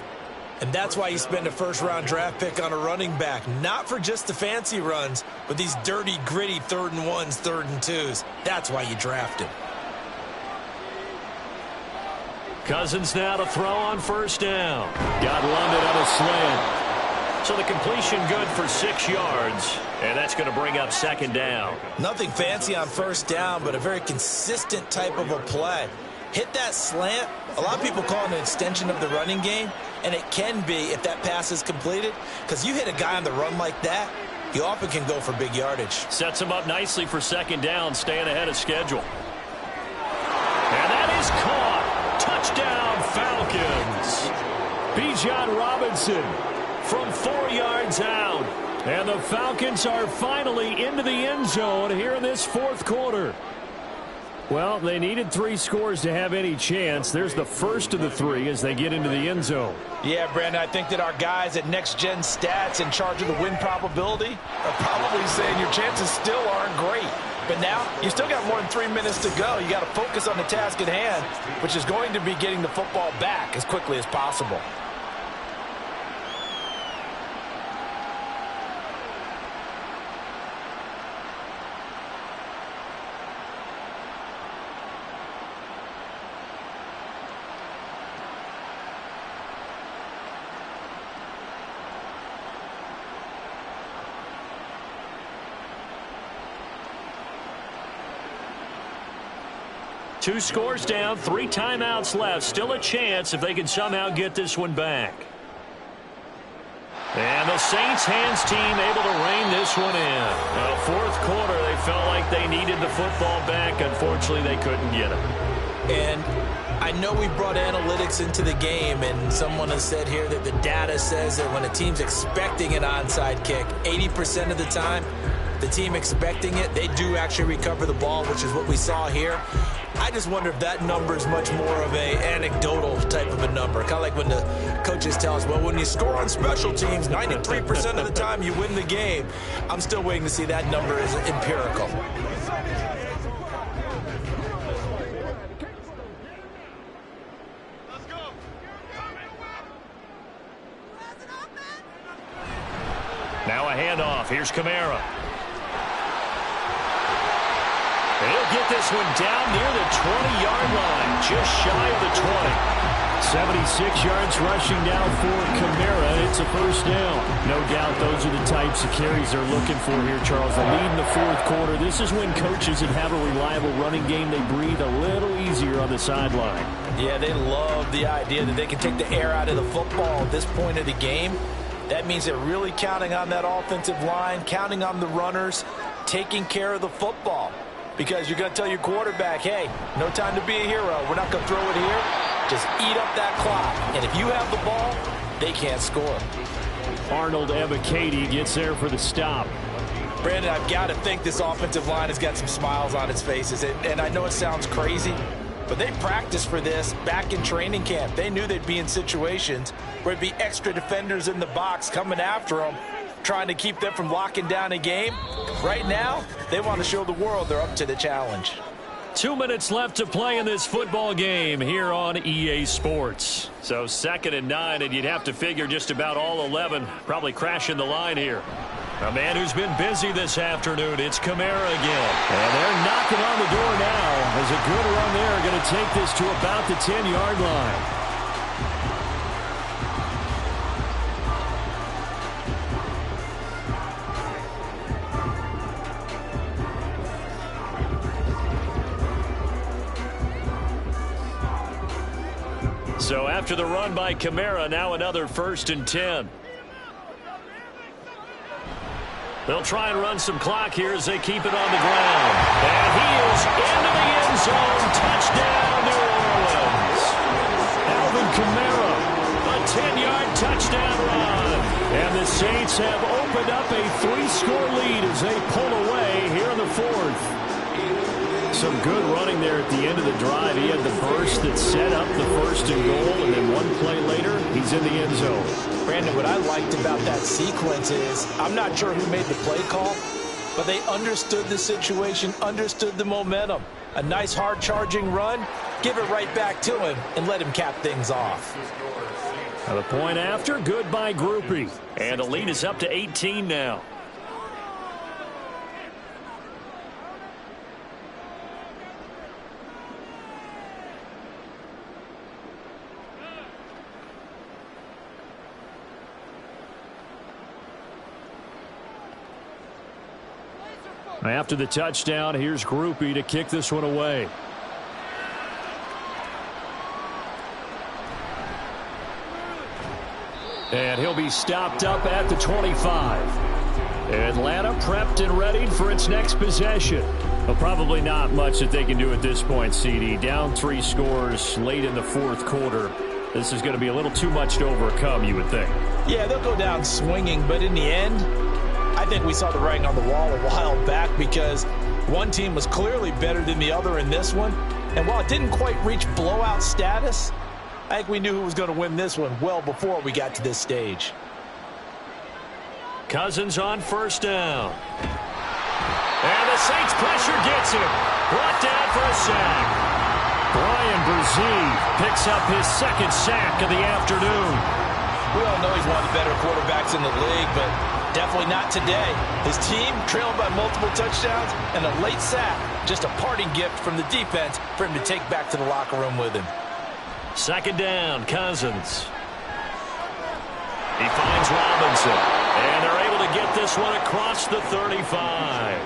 And that's why you spend a first-round draft pick on a running back. Not for just the fancy runs, but these dirty, gritty 3rd and 1s, 3rd and 2s. That's why you draft him. Cousins now to throw on first down. Got London on a slant. So the completion good for 6 yards, and that's going to bring up 2nd down. Nothing fancy on first down, but a very consistent type of a play. Hit that slant. A lot of people call it an extension of the running game, and it can be if that pass is completed, because you hit a guy on the run like that, you often can go for big yardage. Sets him up nicely for 2nd down, staying ahead of schedule. And that is caught. Touchdown, Falcons. Bijan Robinson from 4 yards out. And the Falcons are finally into the end zone here in this 4th quarter. Well, they needed 3 scores to have any chance. There's the first of the 3 as they get into the end zone. Yeah, Brandon, I think that our guys at Next Gen Stats in charge of the win probability are probably saying your chances still aren't great. But now you still got more than 3 minutes to go. You got to focus on the task at hand, which is going to be getting the football back as quickly as possible. Two scores down, 3 timeouts left. Still a chance if they can somehow get this one back. And the Saints hands team able to rein this one in. Well, 4th quarter, they felt like they needed the football back. Unfortunately, they couldn't get it. And I know we brought analytics into the game, and someone has said here that the data says that when a team's expecting an onside kick, 80% of the time, the team expecting it, they do actually recover the ball, which is what we saw here. I just wonder if that number is much more of a anecdotal type of a number. Kind of like when the coaches tell us, well, when you score on special teams, 93% of the time you win the game. I'm still waiting to see that number is empirical. Now a handoff. Here's Kamara. He'll get this one down near the 20-yard line, just shy of the 20. 76 yards rushing down for Kamara. It's a first down. No doubt those are the types of carries they're looking for here, Charles. The lead in the 4th quarter. This is when coaches that have a reliable running game, they breathe a little easier on the sideline. Yeah, they love the idea that they can take the air out of the football at this point of the game. That means they're really counting on that offensive line, counting on the runners, taking care of the football. Because you're going to tell your quarterback, hey, no time to be a hero. We're not going to throw it here. Just eat up that clock. And if you have the ball, they can't score. Arnold Ebiketie gets there for the stop. Brandon, I've got to think this offensive line has got some smiles on its faces. And I know it sounds crazy, but they practiced for this back in training camp. They knew they'd be in situations where it'd be extra defenders in the box coming after them, trying to keep them from locking down a game. Right now, they want to show the world they're up to the challenge. 2 minutes left to play in this football game here on EA Sports. So 2nd and 9, and you'd have to figure just about all 11 probably crashing the line here. A man who's been busy this afternoon, it's Kamara again. And they're knocking on the door now as a good run there, going to take this to about the 10-yard line. After the run by Kamara, now another 1st and 10. They'll try and run some clock here as they keep it on the ground. And he is into the end zone. Touchdown, New Orleans. Alvin Kamara, a 10-yard touchdown run. And the Saints have opened up a 3-score lead as they pull away here in the 4th. Some good running there at the end of the drive. He had the burst that set up the 1st and goal, and then one play later, he's in the end zone. Brandon, what I liked about that sequence is, I'm not sure who made the play call, but they understood the situation, understood the momentum. A nice hard-charging run, give it right back to him, and let him cap things off. Now the point after, good by Groupie. And the lead is up to 18 now. After the touchdown, here's Groupie to kick this one away. And he'll be stopped up at the 25. Atlanta prepped and ready for its next possession. Well, probably not much that they can do at this point, CD. Down 3 scores late in the 4th quarter. This is going to be a little too much to overcome, you would think. Yeah, they'll go down swinging, but in the end, I think we saw the writing on the wall a while back because one team was clearly better than the other in this one. And while it didn't quite reach blowout status, I think we knew who was going to win this one well before we got to this stage. Cousins on 1st down. And the Saints pressure gets him. Brought down for a sack. Brian Brzee picks up his 2nd sack of the afternoon. We all know he's one of the better quarterbacks in the league, but definitely not today. His team trailing by multiple touchdowns and a late sack. Just a parting gift from the defense for him to take back to the locker room with him. 2nd down, Cousins. He finds Robinson. And they're able to get this one across the 35.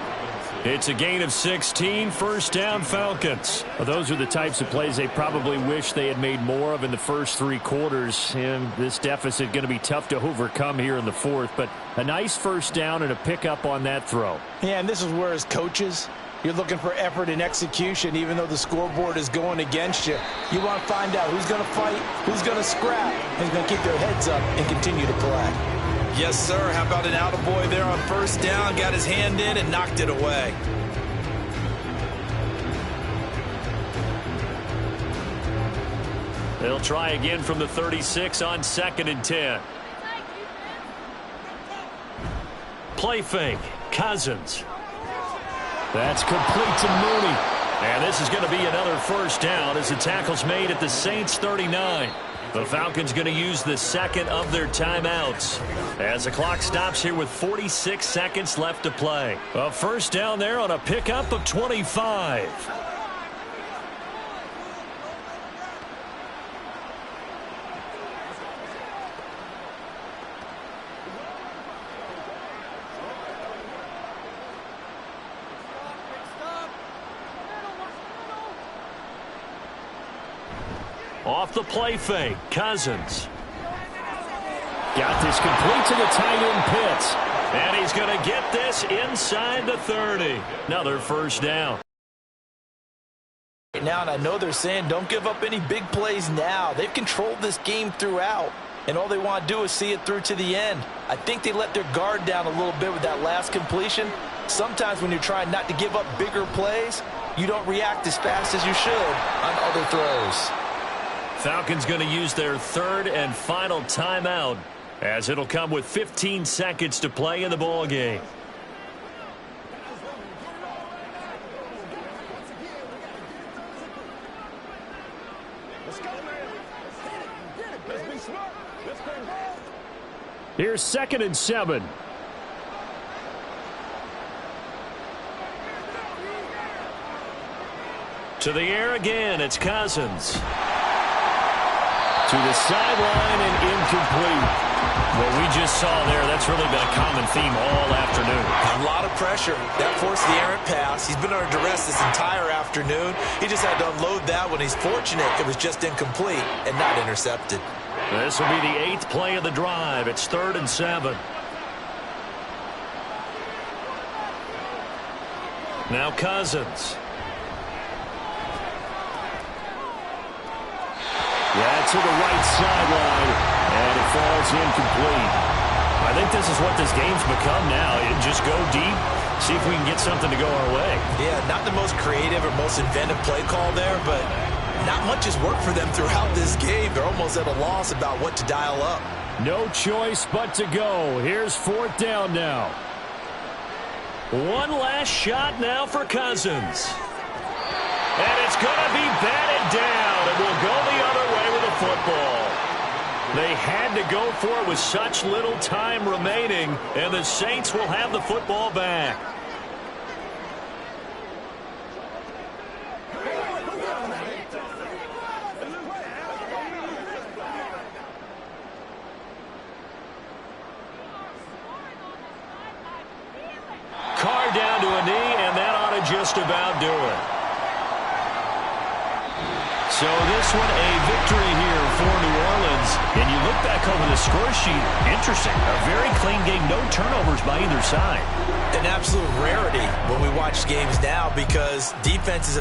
It's a gain of 16, 1st down Falcons. Well, those are the types of plays they probably wish they had made more of in the first 3 quarters. And this deficit going to be tough to overcome here in the 4th. But a nice 1st down and a pickup on that throw. Yeah, and this is where as coaches, you're looking for effort and execution even though the scoreboard is going against you. You want to find out who's going to fight, who's going to scrap, and who's going to keep their heads up and continue to play. Yes, sir. How about an attaboy there on 1st down? Got his hand in and knocked it away. They'll try again from the 36 on 2nd and 10. Play fake. Cousins. That's complete to Mooney. And this is going to be another 1st down as the tackle's made at the Saints 39. The Falcons going to use the 2nd of their timeouts as the clock stops here with 46 seconds left to play. A 1st down there on a pickup of 25. Off the play fake, Cousins. Got this complete to the tight end Pitts. And he's going to get this inside the 30. Another 1st down. Now, and I know they're saying don't give up any big plays now. They've controlled this game throughout, and all they want to do is see it through to the end. I think they let their guard down a little bit with that last completion. Sometimes when you're trying not to give up bigger plays, you don't react as fast as you should on other throws. Falcons going to use their 3rd and final timeout as it'll come with 15 seconds to play in the ball game. Here's 2nd and 7. To the air again, it's Cousins. To the sideline and incomplete. Well, we just saw there, that's really been a common theme all afternoon. A lot of pressure. That forced the errant pass. He's been under duress this entire afternoon. He just had to unload that one. He's fortunate it was just incomplete and not intercepted. This will be the 8th play of the drive. It's 3rd and 7. Now Cousins. Yeah, to the right sideline, and it falls incomplete. I think this is what this game's become now. Just go deep, see if we can get something to go our way. Yeah, not the most creative or most inventive play call there, but not much has worked for them throughout this game. They're almost at a loss about what to dial up. No choice but to go. Here's 4th down now. One last shot now for Cousins. And it's going to be batted down, and we'll go the other way with the football. They had to go for it with such little time remaining, and the Saints will have the football back. Carr down to a knee, and that ought to just about do it. So this one a victory here for New Orleans. And you look back over the score sheet, interesting. A very clean game, no turnovers by either side. An absolute rarity when we watch games now because defenses have